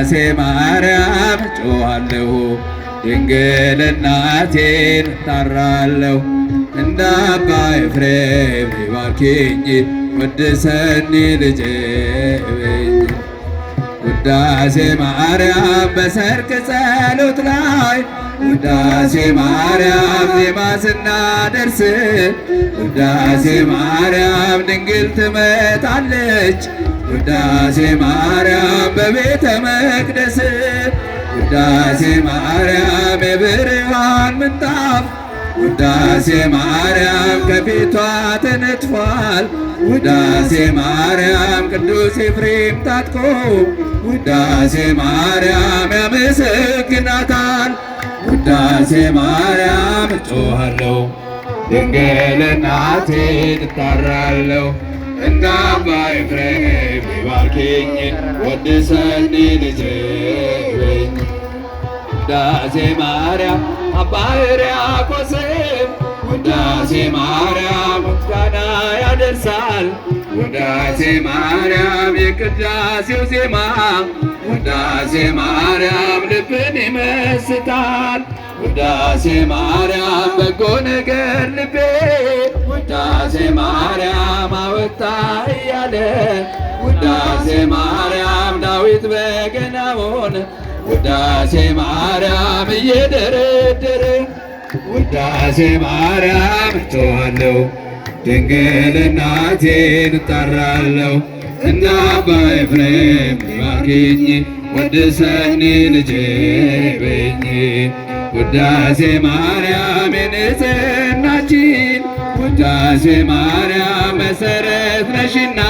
ውዳሴ ማርያም ጮኻለሁ ድንግል እናቴን እጠራለሁ እንደ አባ ኤፍሬም ባርኪኝ ቅድስኒ ልጄ በይኝ። ውዳሴ ማርያም በሰርክ ጸሎት ላይ ውዳሴ ማርያም ዜማ ስናደርስ ውዳሴ ማርያም ድንግል ትመጣለች ውዳሴ ማርያም በቤተ መቅደስ ውዳሴ ማርያም የብርሃን ምንጣፍ ውዳሴ ማርያም ከፊቷ ተነጥፏል ውዳሴ ማርያም ቅዱስ ኤፍሬም ታጥቆ ውዳሴ ማርያም ያመሰግናታል። ውዳሴ ማርያም እጮኻለሁ ድንግል እናቴን እጠራለሁ እንደ አባ ኤፍሬም ባርኪኝ ቅድስኒ ልጄ በይኝ። ውዳሴ ማርያም አባ ሕርያቆስም ውዳሴ ማርያም ምስጋና ያደርሳል ውዳሴ ማርያም የቅዳሴው ዜማ ውዳሴ ማርያም ልብን ይመስጣል ውዳሴ ማርያም በጎ ነገር ልቤ ውዳሴ ማርያም አወጣ እያለ ውዳሴ ማርያም ዳዊት በገናውን ውዳሴ ማርያም እየደረደረ ውዳሴ ማርያም እጮኻለሁ ድንግል እናቴን እጠራለሁ እንደ አባ ኤፍሬም ባርኪኝ ቅድስኒ ልጄ በይኝ። ውዳሴ ማርያም የንጽሕናችን ውዳሴ ማርያም መሰረት ነሽና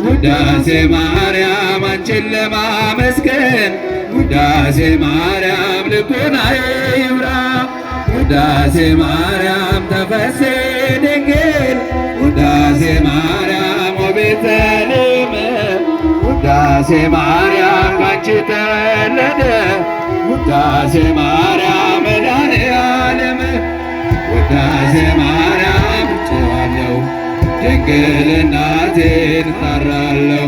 ውዳሴ ማርያም አንቺን ለማመስገን ውዳሴ ማርያም ልቦናዬ ይብራ ውዳሴ ማርያም ተፈሥሒ ድንግል ውዳሴ ማርያም ወቤተልሔም ውዳሴ ማርያም ካንቺ ተወለደ ውዳሴ ማርያም መድኃኔዓለም ውዳሴ ማርያም እጮኻለሁ ድንግል እናቴን እጠራለሁ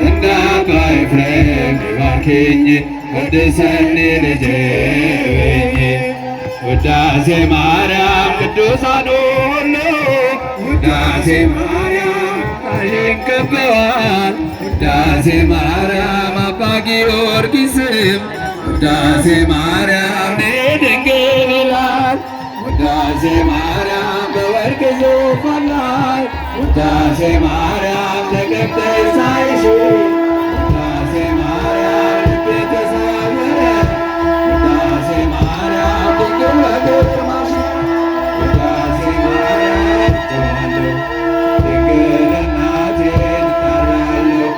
እንደ አባ ኤፍሬም ባርኪኝ ቅድስኒ ልጄ በይኝ። ውዳሴ ማርያም ቅዱሳኑ ሁሉ ውዳሴ ማርያም ቃልሽን ከበዋል ውዳሴ ማርያም አባ ጊዮርጊስም ውዳሴ ማርያም ድንግል ይላል ውዳሴ ማርያም በወርቅ ዙፋን ላይ ውዳሴ ማርያም ተቀምጠሽ ሳይሽ ውዳሴ ማርያም ልቤ ተሰወረ ውዳሴ ማርያም ድንግል በግርማሽ ውዳሴ ማርያም እጮኻለሁ ድንግል እናቴን እጠራለሁ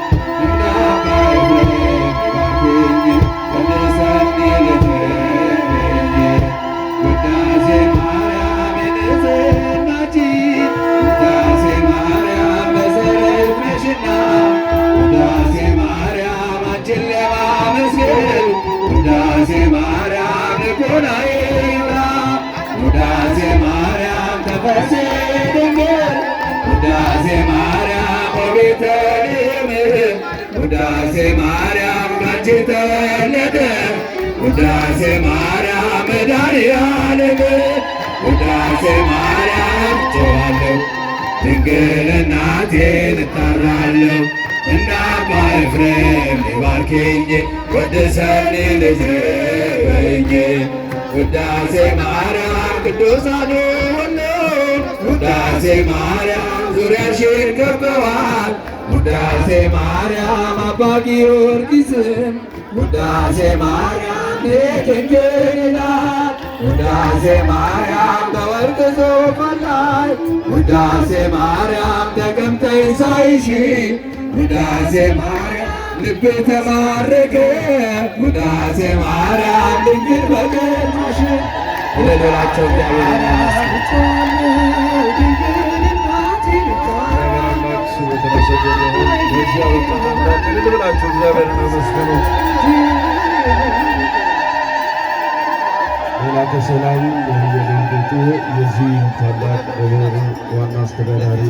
እንደ አባ ኤፍሬም ባርኪኝ ቅድስኒ ልጄ በይኝ። ውዳሴ ማርያም የንጽሕናችን ውዳሴ ማርያም መሰረት ነሽና ውዳሴ ማርያም አንቺን ለማመስገን ውዳሴ ማርያም ልቦናዬ ይብራ ውዳሴ ማርያም ተፈሥሒ ድንግል ውዳሴ ማርያም ወቤተልሔም ውዳሴ ማርያም ካንቺ ተወለደ ውዳሴ ማርያም መድኃኔዓለም ውዳሴ ማርያም እጮኻለሁ ድንግል እናቴን እጠራለሁ እንደ አባ ኤፍሬም ባርኪኝ ቅድስኒ ልጄ በይኝ። ውዳሴ ማርያም ቅዱሳኑ ሁሉ ውዳሴ ማርያም ዙሪያሽን ከበዋል ውዳሴ ማርያም አባ ጊዮርጊስም ውዳሴ ማርያም ድንግል ይላል ውዳሴ ማርያም በወርቅ ዙፋን ላይ ውዳሴ ማርያም ተቀምጠሽ ሳይሽ ውዳሴ ማርያም ልቤ ተማረከ ውዳሴ ማርያም ድንግል በግርማሽ ለሌላቸው መላከ ሰላም የደንገጡ የዚህ ታላቅ ደብር ዋና አስተዳዳሪ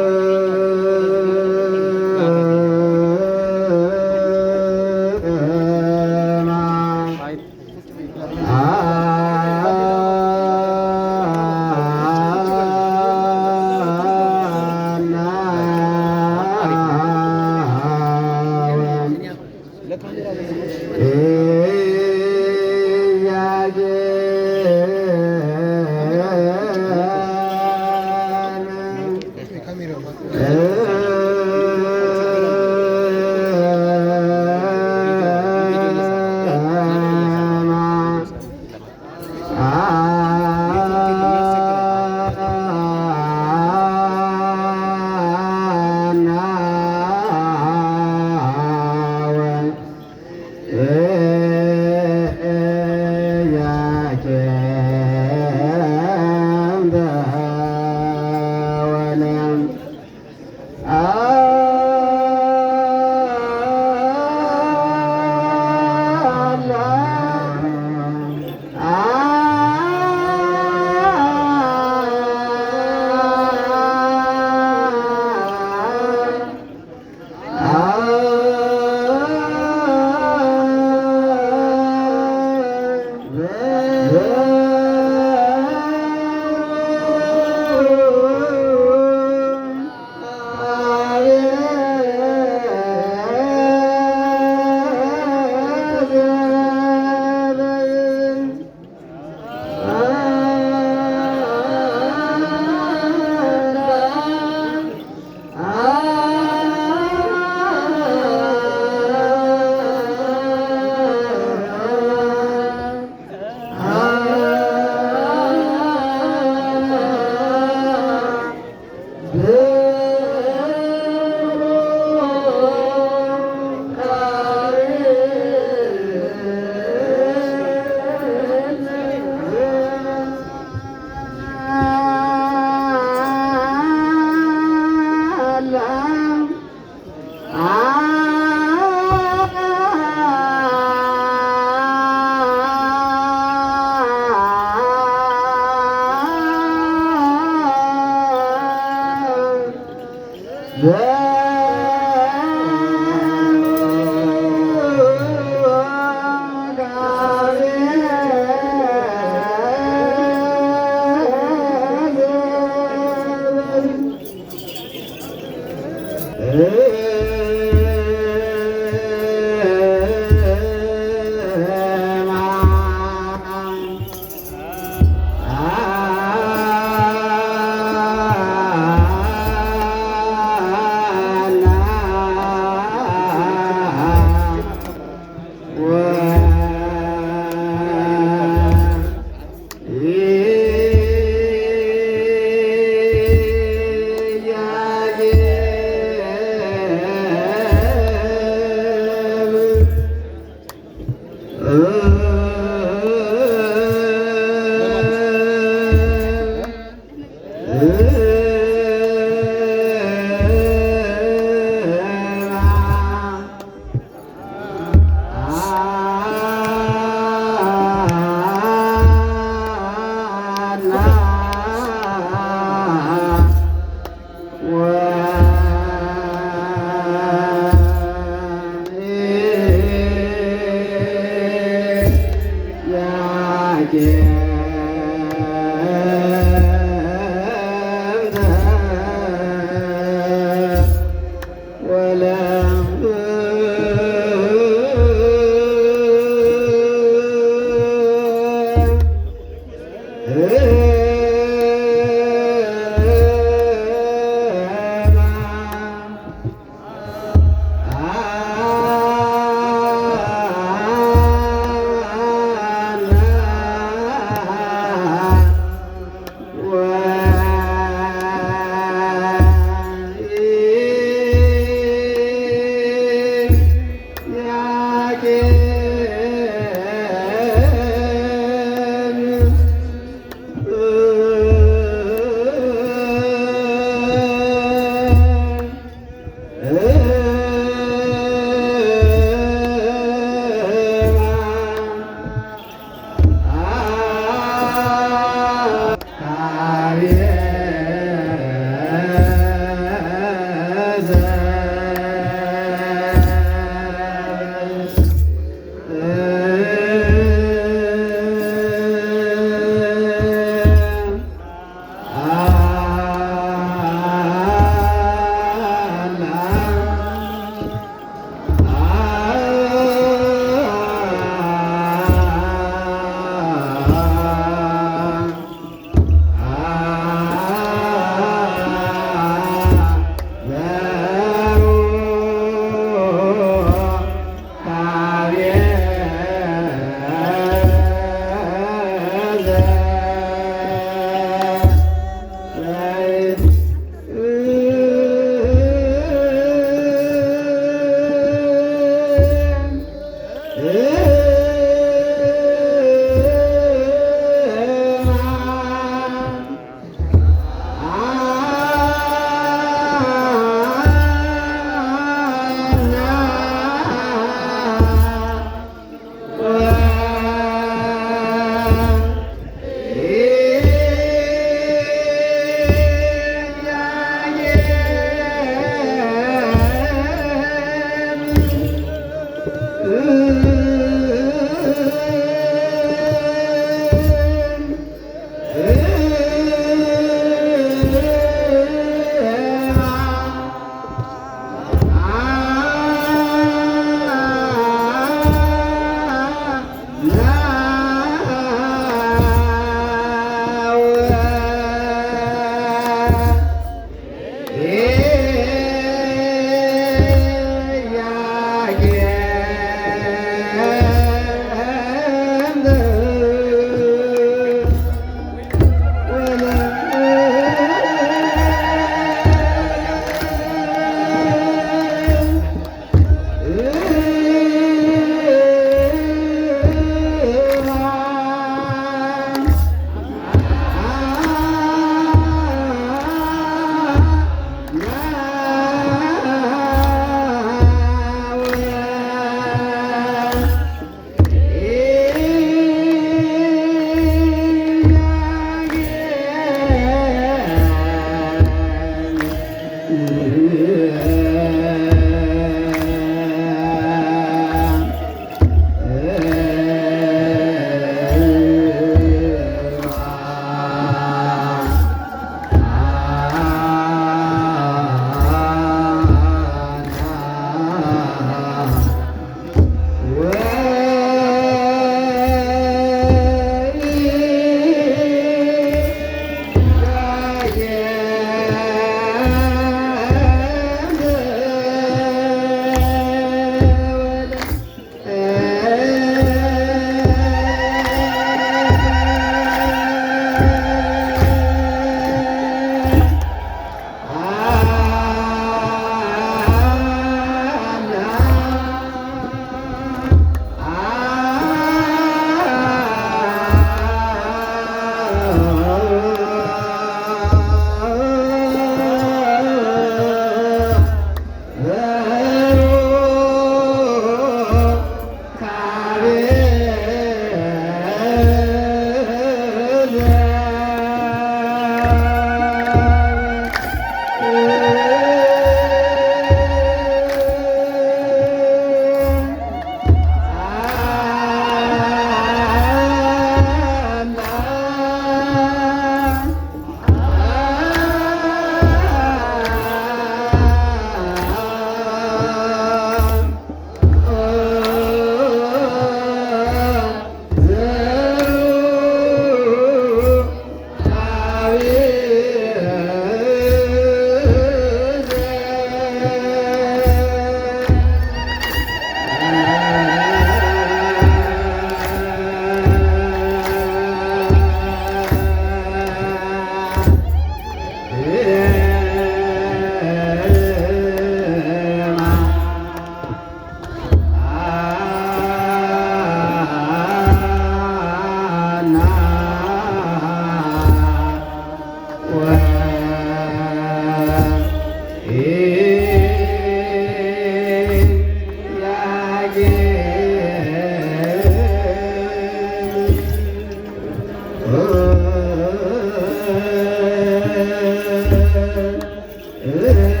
Hallelujah.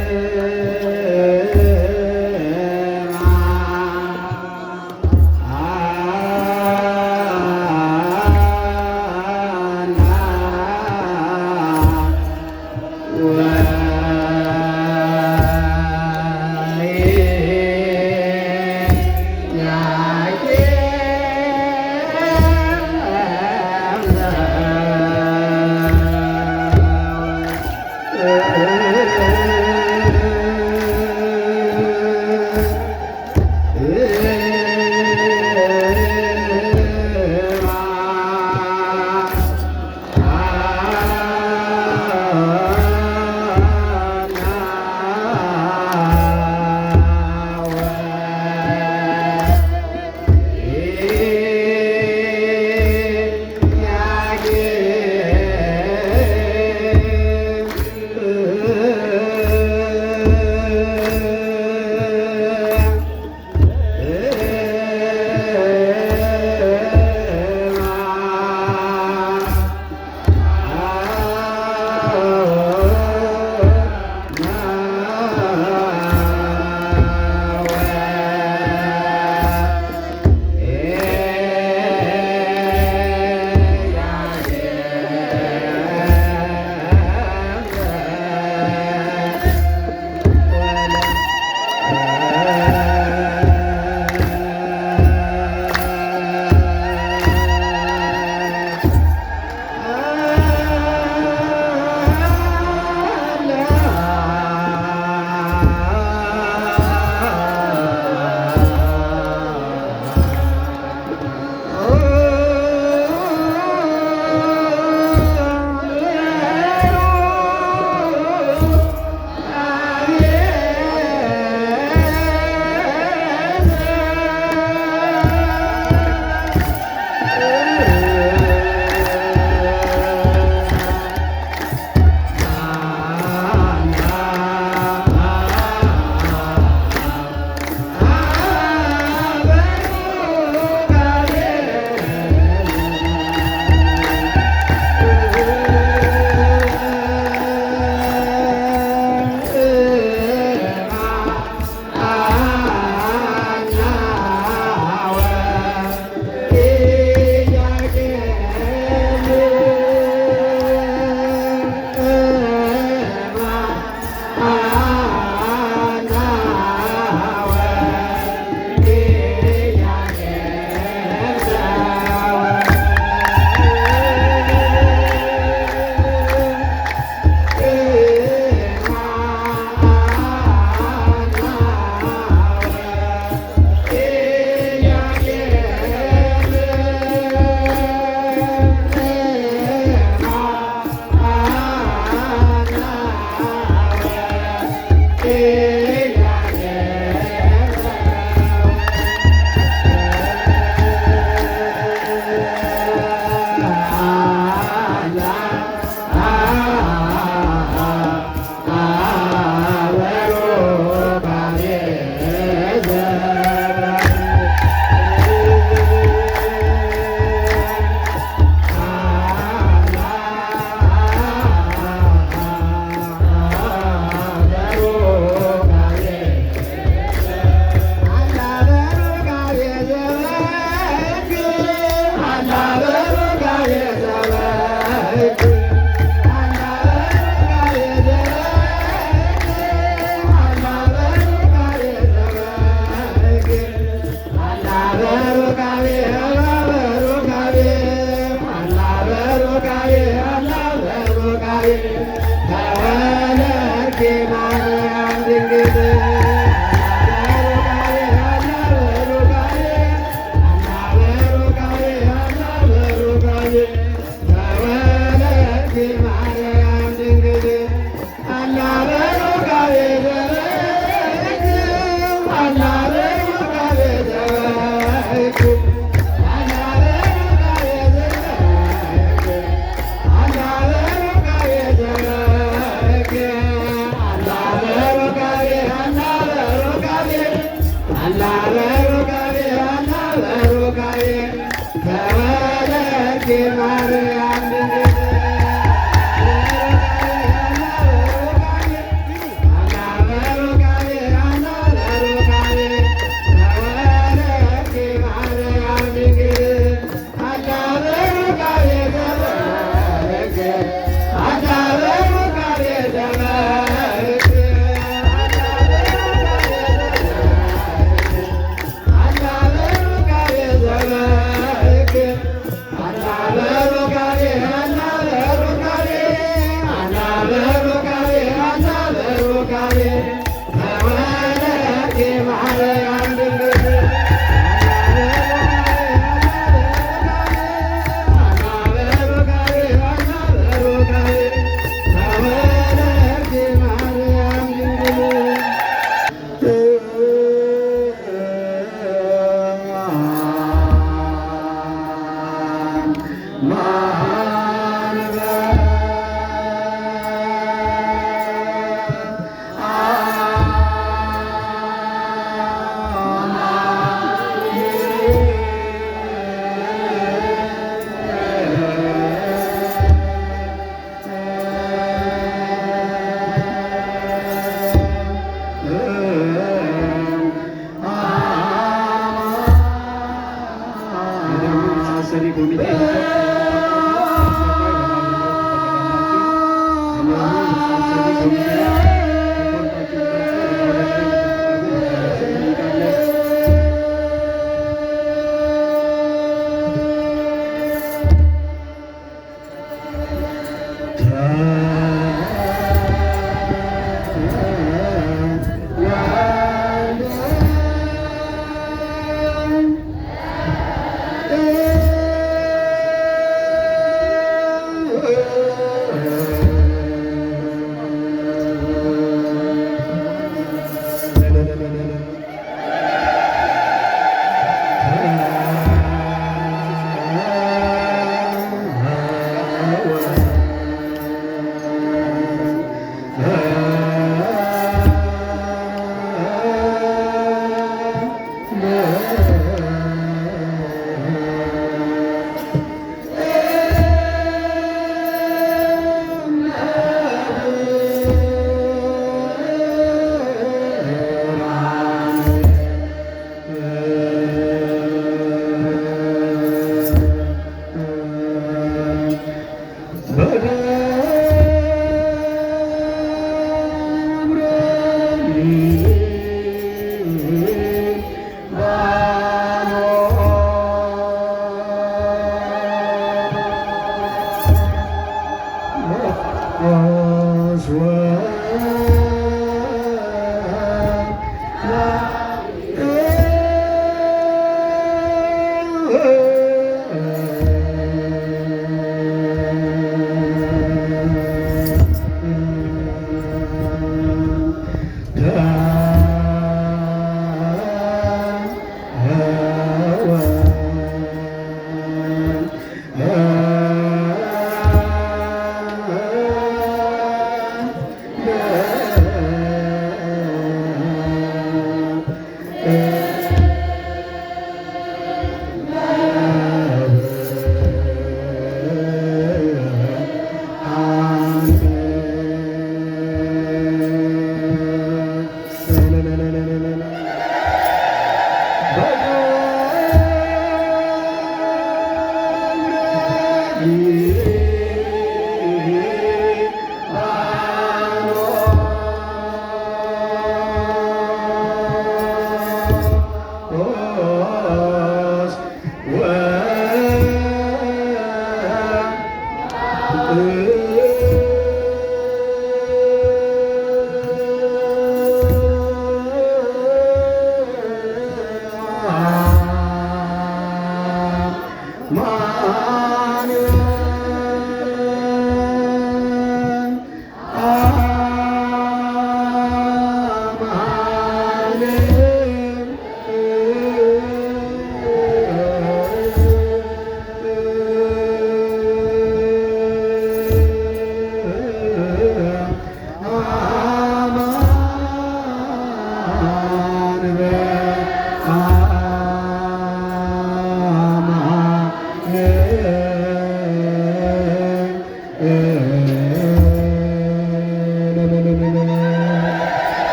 Ah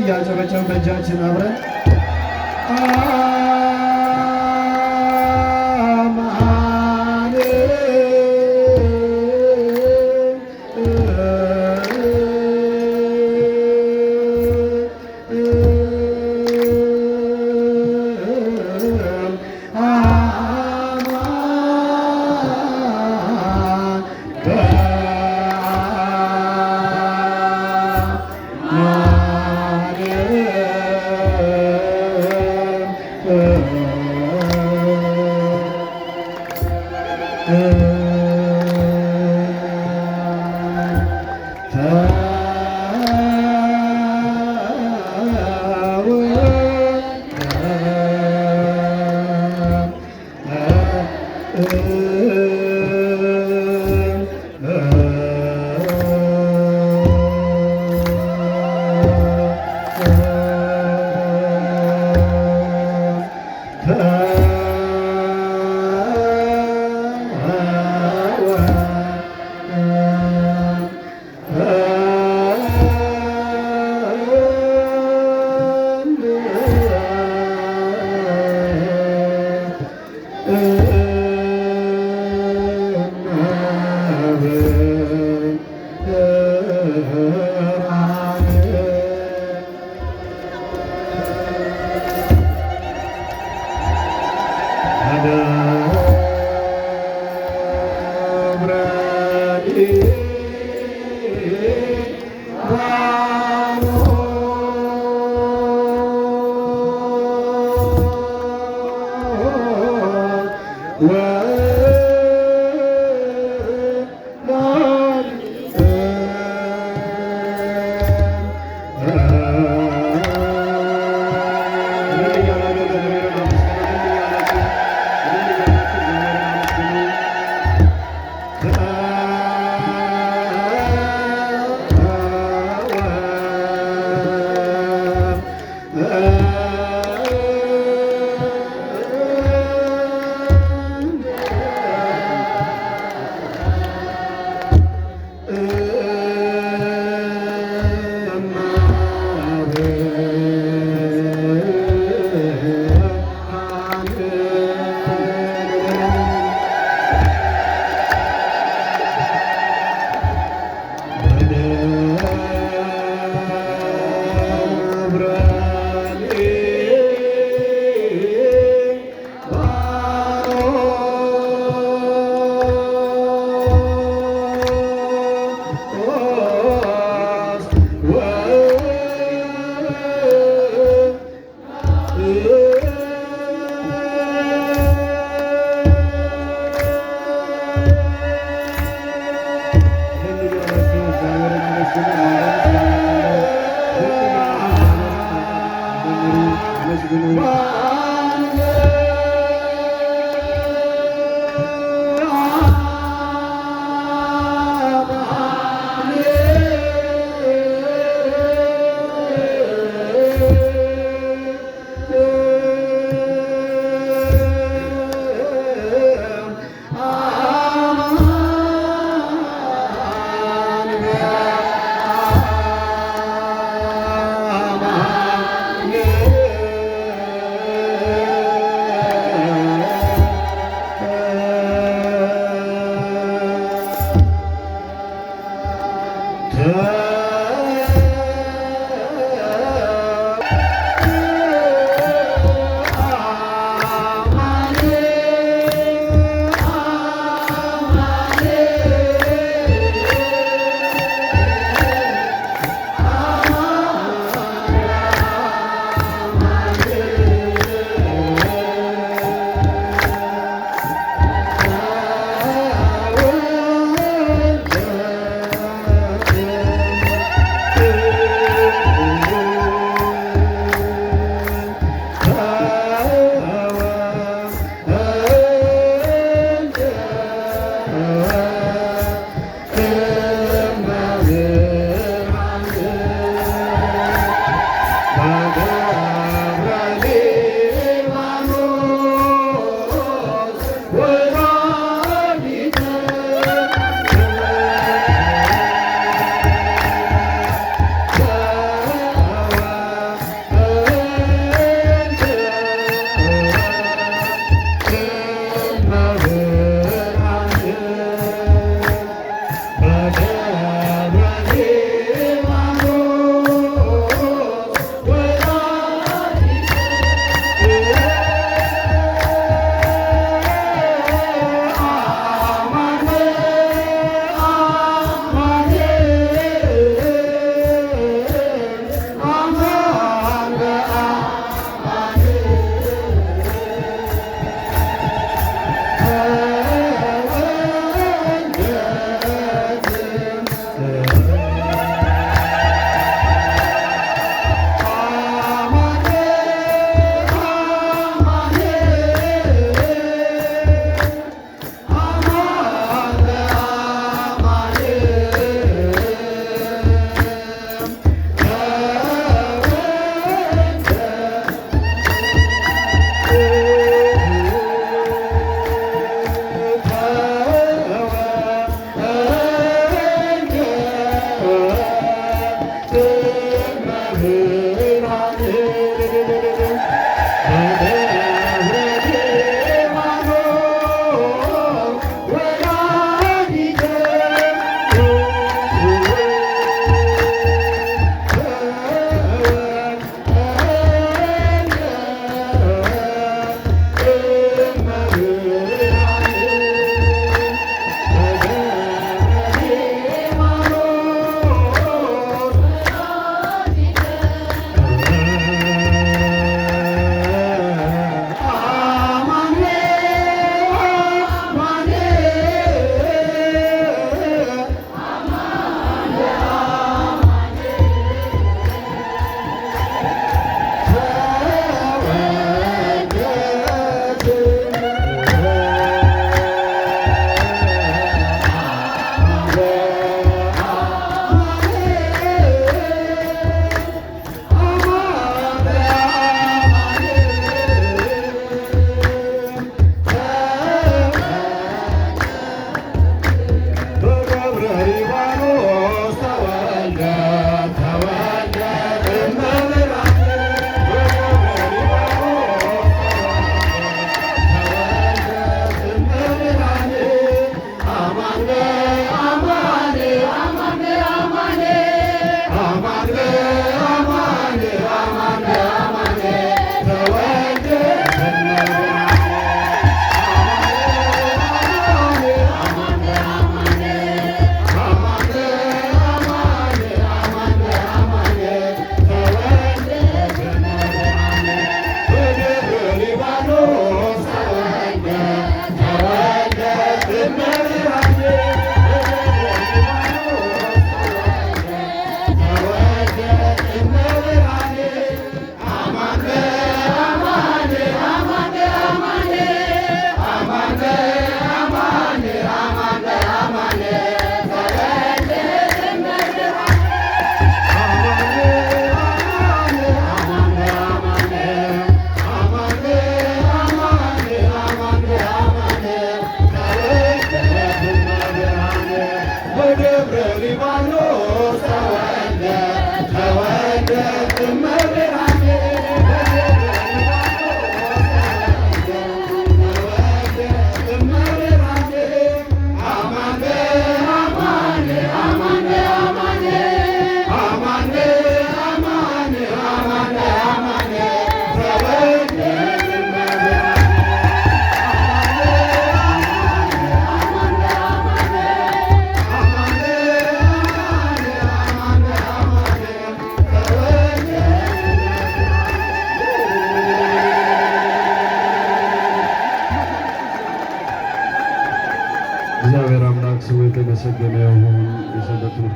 እያጨበጨብን በእጃችን አብረን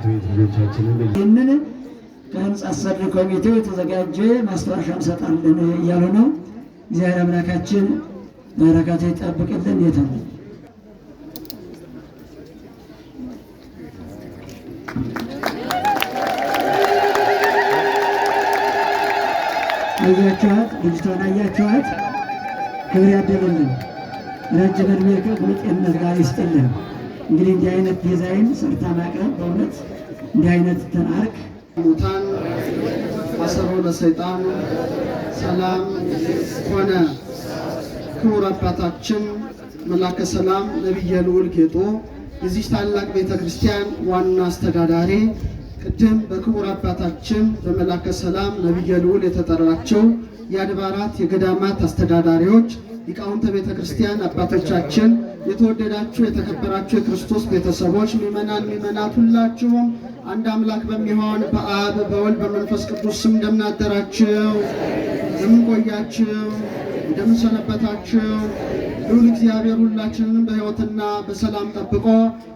ይህንን ከህንፃ አሰሪ ኮሚቴው የተዘጋጀ ማስታወሻ እንሰጣለን እያሉ ነው። እግዚአብሔር አምላካችን በረከቱ ይጠብቅልን። የት ነው አያችኋት? ልጅቷን አያችኋት? ክብር ያደለልን፣ ረጅም ዕድሜ ከሙሉ ጤንነት ጋር ይስጥልን። እንግዲህ እንዲህ አይነት ዲዛይን ሰርታ ማቅረብ በእውነት እንዲህ አይነት ተናርክ ሙታን አሰሮ ለሰይጣን ሰላም ሆነ። ክቡር አባታችን መላከ ሰላም ነቢየ ልዑል ጌጦ የዚህ ታላቅ ቤተ ክርስቲያን ዋና አስተዳዳሪ፣ ቅድም በክቡር አባታችን በመላከ ሰላም ነቢየ ልዑል የተጠራቸው የአድባራት የገዳማት አስተዳዳሪዎች፣ ሊቃውንተ ቤተ ክርስቲያን አባቶቻችን፣ የተወደዳችሁ የተከበራችሁ የክርስቶስ ቤተሰቦች፣ ምእመናን ምእመናት ሁላችሁም አንድ አምላክ በሚሆን በአብ በወልድ በመንፈስ ቅዱስ ስም እንደምን አደራችሁ? እንደምን ቆያችሁ? እንደምን ሰነበታችሁ? ልዑል እግዚአብሔር ሁላችንንም በሕይወትና በሰላም ጠብቆ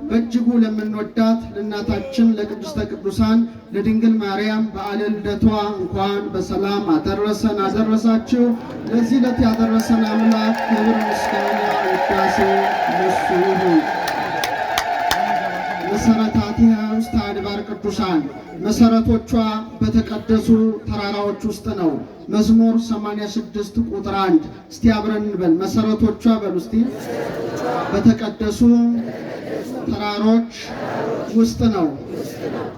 በእጅጉ ለምንወዳት ለእናታችን ለቅድስተ ቅዱሳን ለድንግል ማርያም በዓለ ልደቷ እንኳን በሰላም አደረሰን አደረሳችሁ። ለዚህ ዕለት ያደረሰን አምላክ ክብር፣ ምስጋና፣ ውዳሴ ለእሱ ይሁን። መሰረታቲሃ ውስተ አድባር ቅዱሳን፣ መሰረቶቿ በተቀደሱ ተራራዎች ውስጥ ነው። መዝሙር 86 ቁጥር 1። እስቲ አብረን እንበል። መሰረቶቿ በሉ እስቲ። በተቀደሱ ተራሮች ውስጥ ነው።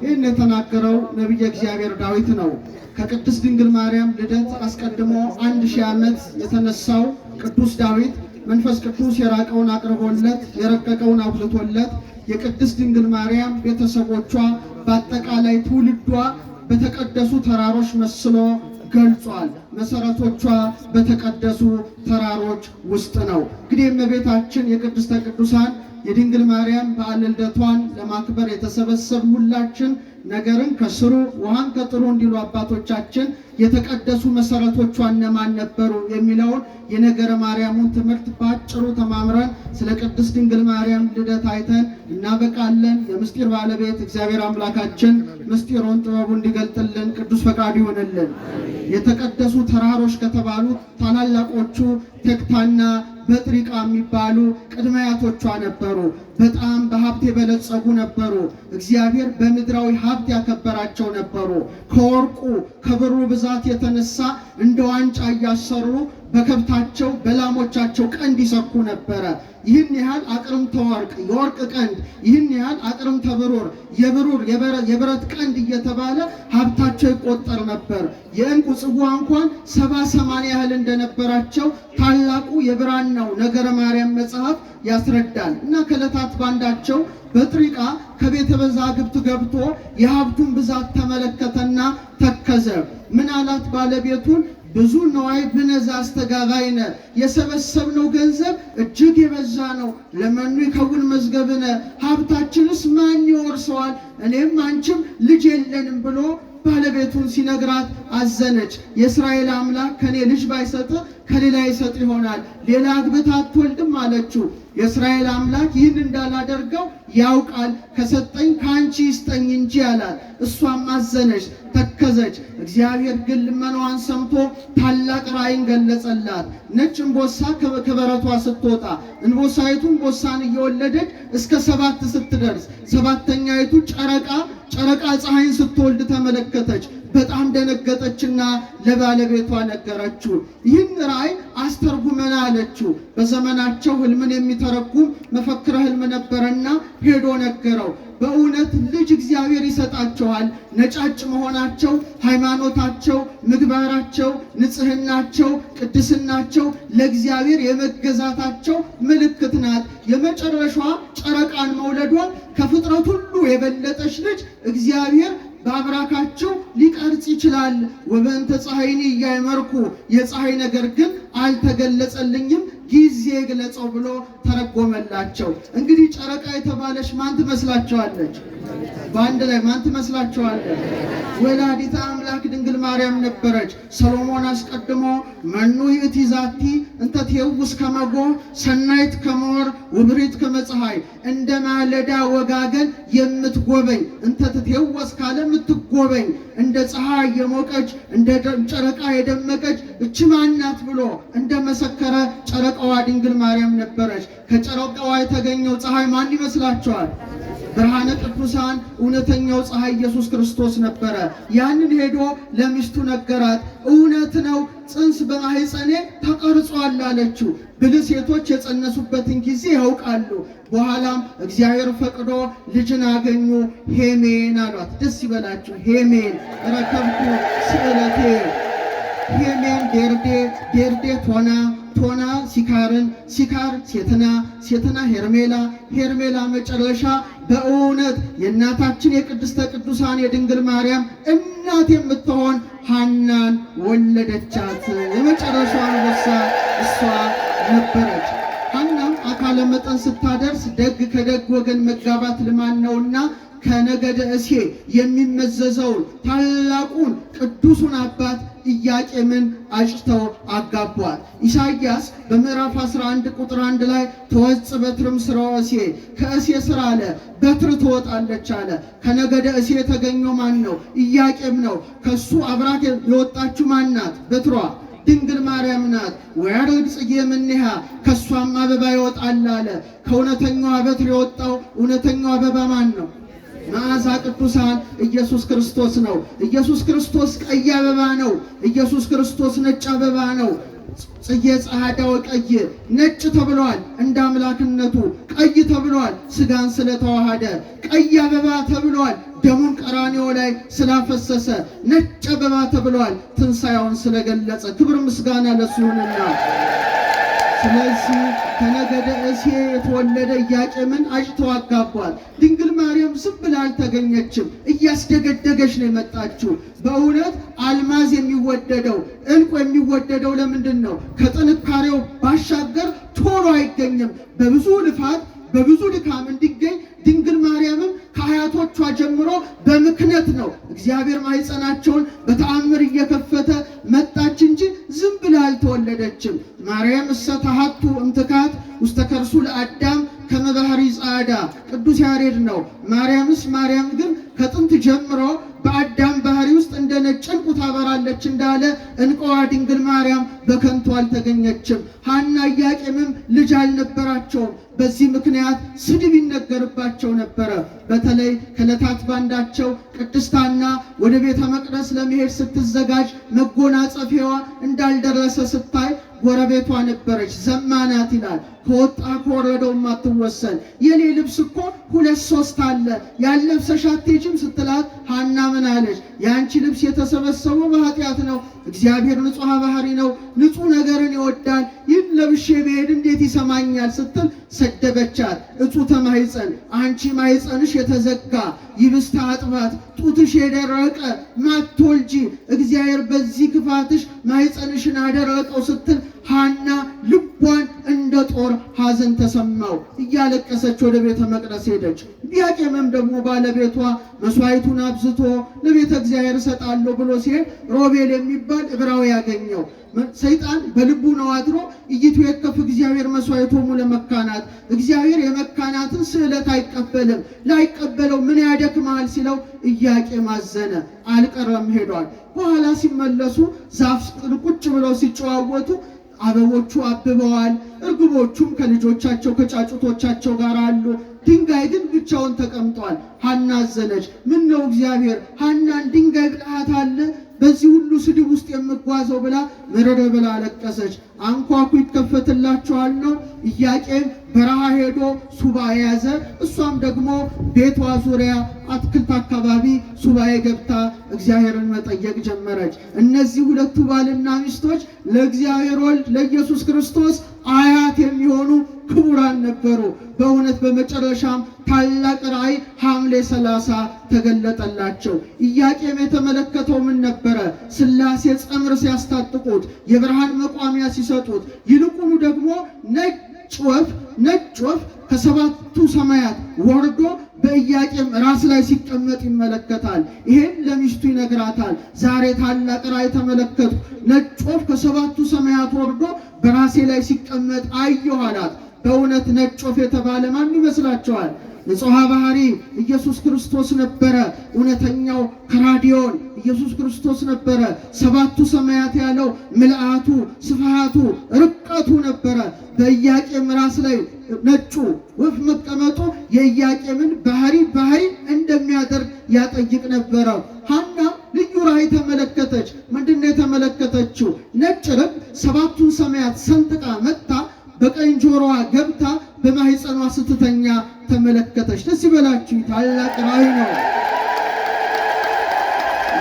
ይህን የተናገረው ነቢየ እግዚአብሔር ዳዊት ነው። ከቅድስት ድንግል ማርያም ልደት አስቀድሞ 1000 ዓመት የተነሳው ቅዱስ ዳዊት መንፈስ ቅዱስ የራቀውን አቅርቦለት የረቀቀውን አብልቶለት የቅድስት ድንግል ማርያም ቤተሰቦቿ በአጠቃላይ ትውልዷ በተቀደሱ ተራሮች መስሎ ገልጿል። መሰረቶቿ በተቀደሱ ተራሮች ውስጥ ነው። እንግዲህ እመቤታችን የቅድስተ ቅዱሳን የድንግል ማርያም በዓለ ልደቷን ለማክበር የተሰበሰብን ሁላችን ነገርን ከስሩ ውሃን ከጥሩ እንዲሉ አባቶቻችን የተቀደሱ መሰረቶቿ እነማን ነበሩ የሚለውን የነገረ ማርያሙን ትምህርት ባጭሩ ተማምረን ስለ ቅድስት ድንግል ማርያም ልደት አይተን እናበቃለን። የምስጢር ባለቤት እግዚአብሔር አምላካችን ምስጢሩን ጥበቡ እንዲገልጥልን ቅዱስ ፈቃዱ ይሆንልን። የተቀደሱ ተራሮች ከተባሉት ታላላቆቹ ቴክታና በጥሪቃ የሚባሉ ቅድመ አያቶቿ ነበሩ። በጣም በሀብት የበለጸጉ ነበሩ። እግዚአብሔር በምድራዊ ሀብት ያከበራቸው ነበሩ። ከወርቁ ከብሩ ብዛት የተነሳ እንደ ዋንጫ እያሰሩ በከብታቸው በላሞቻቸው ቀንድ ይሰኩ ነበረ። ይህን ያህል አቅርምተ ወርቅ የወርቅ ቀንድ፣ ይህን ያህል አቅርምተ ብሩር የብረት ቀንድ እየተባለ ሀብታቸው ይቆጠር ነበር። የዕንቁ ጽዋ እንኳን 70-80 ያህል እንደነበራቸው ታላቁ የብራናው ነገረ ማርያም መጽሐፍ ያስረዳል። እና ከዕለታት ባንዳቸው በጥሪቃ ከቤተ መዛግብት ገብቶ የሀብቱን ብዛት ተመለከተና ተከዘ። ምን አላት ባለቤቱን? ብዙ ነዋይ ብነዛ አስተጋባይነ፣ የሰበሰብነው ገንዘብ እጅግ የበዛ ነው። ለመኑ ይከውን መዝገብነ፣ ሀብታችንስ ማን ይወርሰዋል? እኔም አንቺም ልጅ የለንም ብሎ ባለቤቱን ሲነግራት አዘነች። የእስራኤል አምላክ ከኔ ልጅ ባይሰጥ ከሌላ ይሰጥ ይሆናል፣ ሌላ አግብታ አትወልድም አለችው። የእስራኤል አምላክ ይህን እንዳላደርገው ያውቃል፣ ከሰጠኝ ከአንቺ ይስጠኝ እንጂ አላት። እሷም አዘነች፣ ተከዘች። እግዚአብሔር ግን ልመናዋን ሰምቶ ታላቅ ራእይን ገለጸላት። ነጭ እንቦሳ ከበረቷ ስትወጣ እንቦሳይቱ እንቦሳን እየወለደች እስከ 7 ስትደርስ 7ተኛይቱ ጨረቃ ፀሐይን ስትወልድ ተመለከተች። በጣም ደነገጠችና ለባለቤቷ ነገረችው። ይህን ራእይ አስተርጉመና አለችው። በዘመናቸው ህልምን የሚተረጉም መፈክረ ህልም ነበረና ሄዶ ነገረው። በእውነት ልጅ እግዚአብሔር ይሰጣቸዋል። ነጫጭ መሆናቸው፣ ሃይማኖታቸው፣ ምግባራቸው፣ ንጽህናቸው፣ ቅድስናቸው ለእግዚአብሔር የመገዛታቸው ምልክት ናት። የመጨረሻዋ ጨረቃን መውለዷን ከፍጥረት ሁሉ የበለጠች ልጅ እግዚአብሔር በአብራካቸው ሊቀርጽ ይችላል። ወበእንተ ፀሐይኒ እያይመርኩ የፀሐይ ነገር ግን አልተገለጸልኝም ጊዜ ግለጸው ብሎ ተረጎመላቸው። እንግዲህ ጨረቃ የተባለች ማን ትመስላችኋለች? በአንድ ላይ ማን ትመስላችኋለች? ወላዲተ አምላክ ድንግል ማርያም ነበረች። ሰሎሞን አስቀድሞ መኑ ይእቲ ዛቲ እንተ ትየውስ ከመጎ ሰናይት ከመወር ውብሪት ከመፀሐይ፣ እንደ ማለዳ ወጋገን የምትጎበኝ እንተ ትየወስ ካለ የምትጎበኝ እንደ ፀሐይ የሞቀች እንደ ጨረቃ የደመቀች እች ማናት ብሎ እንደ መሰከረ ጨረቃዋ ድንግል ማርያም ነበረች። ከጨረቃዋ የተገኘው ፀሐይ ማን ይመስላችኋል? ብርሃነ ቅዱሳን እውነተኛው ፀሐይ ኢየሱስ ክርስቶስ ነበረ። ያንን ሄዶ ለሚስቱ ነገራት። እውነት ነው ጽንስ በማህፀኔ ተቀርጿል አለችው። ብልህ ሴቶች የጸነሱበትን ጊዜ ያውቃሉ። በኋላም እግዚአብሔር ፈቅዶ ልጅን አገኙ። ሄሜን አሏት። ደስ ይበላችሁ። ሄሜን ረከብኩ ስዕለቴ። ሄሜን ዴርዴ፣ ዴርዴ ቶና፣ ቶና ሲካርን፣ ሲካር ሴትና፣ ሴትና ሄርሜላ፣ ሄርሜላ መጨረሻ በእውነት የእናታችን የቅድስተ ቅዱሳን የድንግል ማርያም እናት የምትሆን ሐናን ወለደቻት። የመጨረሻዋ አንበሳ እሷ ነበረች። ሐናም አካለ መጠን ስታደርስ ደግ ከደግ ወገን መጋባት ልማድ ነውና ከነገደ እሴይ የሚመዘዘውን ታላቁን ቅዱሱን አባት ኢያቄምን አጭተው አጋቧት። ኢሳይያስ በምዕራፍ 11 ቁጥር 1 ላይ ተወጽእ በትርም ስርወ እሴይ፣ ከእሴይ ስር አለ በትር ትወጣለች አለ። ከነገደ እሴይ የተገኘው ማን ነው? ኢያቄም ነው። ከሱ አብራክ የወጣችው ማን ናት? በትሯ ድንግል ማርያም ናት። ወያርግ ጽጌ እምኔሃ፣ ከሷም አበባ ይወጣል አለ። ከእውነተኛው በትር የወጣው እውነተኛው አበባ ማን ነው? መዓዛ ቅዱሳን ኢየሱስ ክርስቶስ ነው። ኢየሱስ ክርስቶስ ቀይ አበባ ነው። ኢየሱስ ክርስቶስ ነጭ አበባ ነው። ጽጌ ጸዓዳ ወቀይ፣ ነጭ ተብሏል እንደ አምላክነቱ፣ ቀይ ተብሏል ስጋን ስለተዋሃደ፣ ቀይ አበባ ተብሏል ደሙን ቀራንዮ ላይ ስላፈሰሰ፣ ነጭ አበባ ተብሏል ትንሣኤውን ስለገለጸ። ክብር ምስጋና ለእሱ ይሁንና ስለዚህ ከነገደ እሴይ የተወለደ ኢያቄምን አጭተው አጋቧል። ድንግል ማርያም ዝም ብላ አልተገኘችም፣ እያስደገደገች ነው የመጣችው። በእውነት አልማዝ የሚወደደው ዕንቁ የሚወደደው ለምንድን ነው? ከጥንካሬው ባሻገር ቶሎ አይገኝም። በብዙ ልፋት በብዙ ድካም እንዲገኝ ድንግል ማርያምም ከአያቶቿ ጀምሮ በምክንያት ነው እግዚአብሔር ማኅፀናቸውን በተአምር እየከፈተ መጣች እንጂ ዝም ብላ አልተወለደችም። ማርያም እሰ ተሐቱ እምትካት ውስተ ከርሱ ለአዳም ከመ ባሕሪ ጸዓዳ፣ ቅዱስ ያሬድ ነው። ማርያም ግን ከጥንት ጀምሮ በአዳም ባህሪ ውስጥ እንደ ነጭ ዕንቁ ታበራለች እንዳለ ዕንቁዋ ድንግል ማርያም በከንቱ አልተገኘችም። ሐና ኢያቄምም ልጅ አልነበራቸውም። በዚህ ምክንያት ስድብ ይነገርባቸው ነበረ። በተለይ ከዕለታት ባንዳቸው ቅድስት ሐና ወደ ቤተ መቅደስ ለመሄድ ስትዘጋጅ መጎናጸፊያዋ እንዳልደረሰ ስታይ ጎረቤቷ ነበረች። ዘማናት ይላል። ከወጣ ከወረደው ማትወሰን የኔ ልብስ እኮ 2-3 አለ ያለብሰሽ አትሄጂም ስትላት ሐና ምን አለች? የአንቺ ልብስ የተሰበሰበው በኃጢአት ነው። እግዚአብሔር ንጹሕ ባህሪ ነው፣ ንጹሕ ነገርን ይወዳል። ይህን ለብሼ ብሄድ እንዴት ይሰማኛል ስትል ሰደበቻት። እጹተ ማኅፀን፣ አንቺ ማኅፀንሽ የተዘጋ ይብስታ አጥባት ጡትሽ የደረቀ ማትወልጂ እግዚአብሔር በዚህ ክፋትሽ ማኅፀንሽን አደረቀው ስትል ሐና ልቧን እንደ ጦር ሐዘን ተሰማው። እያለቀሰች ወደ ቤተ መቅደስ ሄደች። ኢያቄምም ደግሞ ባለቤቷ መስዋዕቱን አብዝቶ ለቤተ እግዚአብሔር እሰጣለሁ ብሎ ሲሄድ ሮቤል የሚባል ዕብራዊ ያገኘው። ሰይጣን በልቡ ነው አድሮ ኢይትዌከፍ እግዚአብሔር መስዋዕቶሙ ለመካናት፣ እግዚአብሔር የመካናትን ስዕለት አይቀበልም፣ ላይቀበለው ምን ያደክማል ሲለው ኢያቄም አዘነ፣ አልቀረም ሄዷል። በኋላ ሲመለሱ ዛፍ ስር ቁጭ ብለው ሲጨዋወቱ አበቦቹ አብበዋል። እርግቦቹም ከልጆቻቸው ከጫጩቶቻቸው ጋር አሉ። ድንጋይ ግን ብቻውን ተቀምጧል። ሐና አዘነች። ምን ነው እግዚአብሔር ሐናን ድንጋይ ብልሃት በዚህ ሁሉ ስድብ ውስጥ የምጓዘው ብላ መረረ ብላ አለቀሰች። አንኳኩ ይከፈትላችኋል ነው። ኢያቄም በረሃ ሄዶ ሱባኤ ያዘ። እሷም ደግሞ ቤቷ ዙሪያ አትክልት አካባቢ ሱባኤ ገብታ እግዚአብሔርን መጠየቅ ጀመረች። እነዚህ ሁለቱ ባልና ሚስቶች ለእግዚአብሔር ወልድ ለኢየሱስ ክርስቶስ አያት የሚሆኑ ክቡራን ነበሩ። በእውነት በመጨረሻም ታላቅ ራእይ ሐምሌ 30 ተገለጠላቸው። ኢያቄም የተመለከተው ምን ነበረ? ሥላሴ ጸምር ሲያስታጥቁት፣ የብርሃን መቋሚያ ሲሰጡት፣ ይልቁኑ ደግሞ ነጭ ወፍ ከሰባቱ ሰማያት ወርዶ በኢያቄም ራስ ላይ ሲቀመጥ ይመለከታል። ይሄን ለሚስቱ ይነግራታል። ዛሬ ታላቅ ራእይ ተመለከቱ፣ ነጭ ወፍ ከሰባቱ ሰማያት ወርዶ በራሴ ላይ ሲቀመጥ አየሁ አላት። በእውነት ነጭ ወፍ የተባለ ማን ይመስላችኋል? ንጹሐ ባህሪ ኢየሱስ ክርስቶስ ነበረ። እውነተኛው ከራዲዮን ኢየሱስ ክርስቶስ ነበረ። ሰባቱ ሰማያት ያለው ምልአቱ፣ ስፋቱ፣ ርቀቱ ነበረ። በኢያቄም ራስ ላይ ነጩ ወፍ መቀመጡ የኢያቄምን ባህሪ እንደሚያደርግ ያጠይቅ ነበረ። ሐና ልዩ ራእይ ተመለከተች። ምንድነው የተመለከተችው? ነጭ ርግብ ሰባቱን ሰማያት ሰንጥቃ መጥታ በቀኝ ጆሮዋ ገብታ በማህፀኗ ስትተኛ ተመለከተች። ደስ ይበላችሁ፣ ታላቅ ራእይ ነው።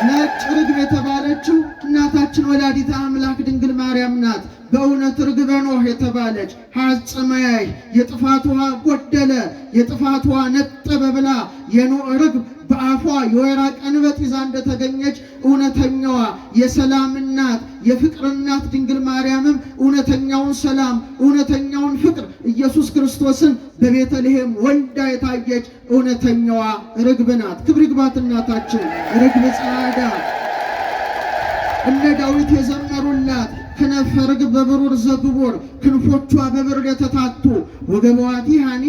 ነጭ ርግብ የተባለችው እናታችን ወላዲተ አምላክ ድንግል ማርያም ናት። በእውነት ርግበ ኖህ የተባለች ሐጸማያይ የጥፋት ውሃ ጎደለ የጥፋት ውሃ ነጠበ ብላ የኖህ ርግብ በአፏ የወይራ ቀንበጥ ይዛ እንደተገኘች እውነተኛዋ የሰላም እናት የፍቅር እናት ድንግል ማርያምም እውነተኛውን ሰላም እውነተኛውን ፍቅር ኢየሱስ ክርስቶስን በቤተልሔም ወልዳ የታየች እውነተኛዋ ርግብ ናት። ክብር ይግባት እናታችን ርግብ ጸዓዳ። እነ ዳዊት የዘመሩላት ከነፈ ርግብ በብሩር ዘግቦር ክንፎቿ በብር የተታቱ ወገቧቲ ሃኒ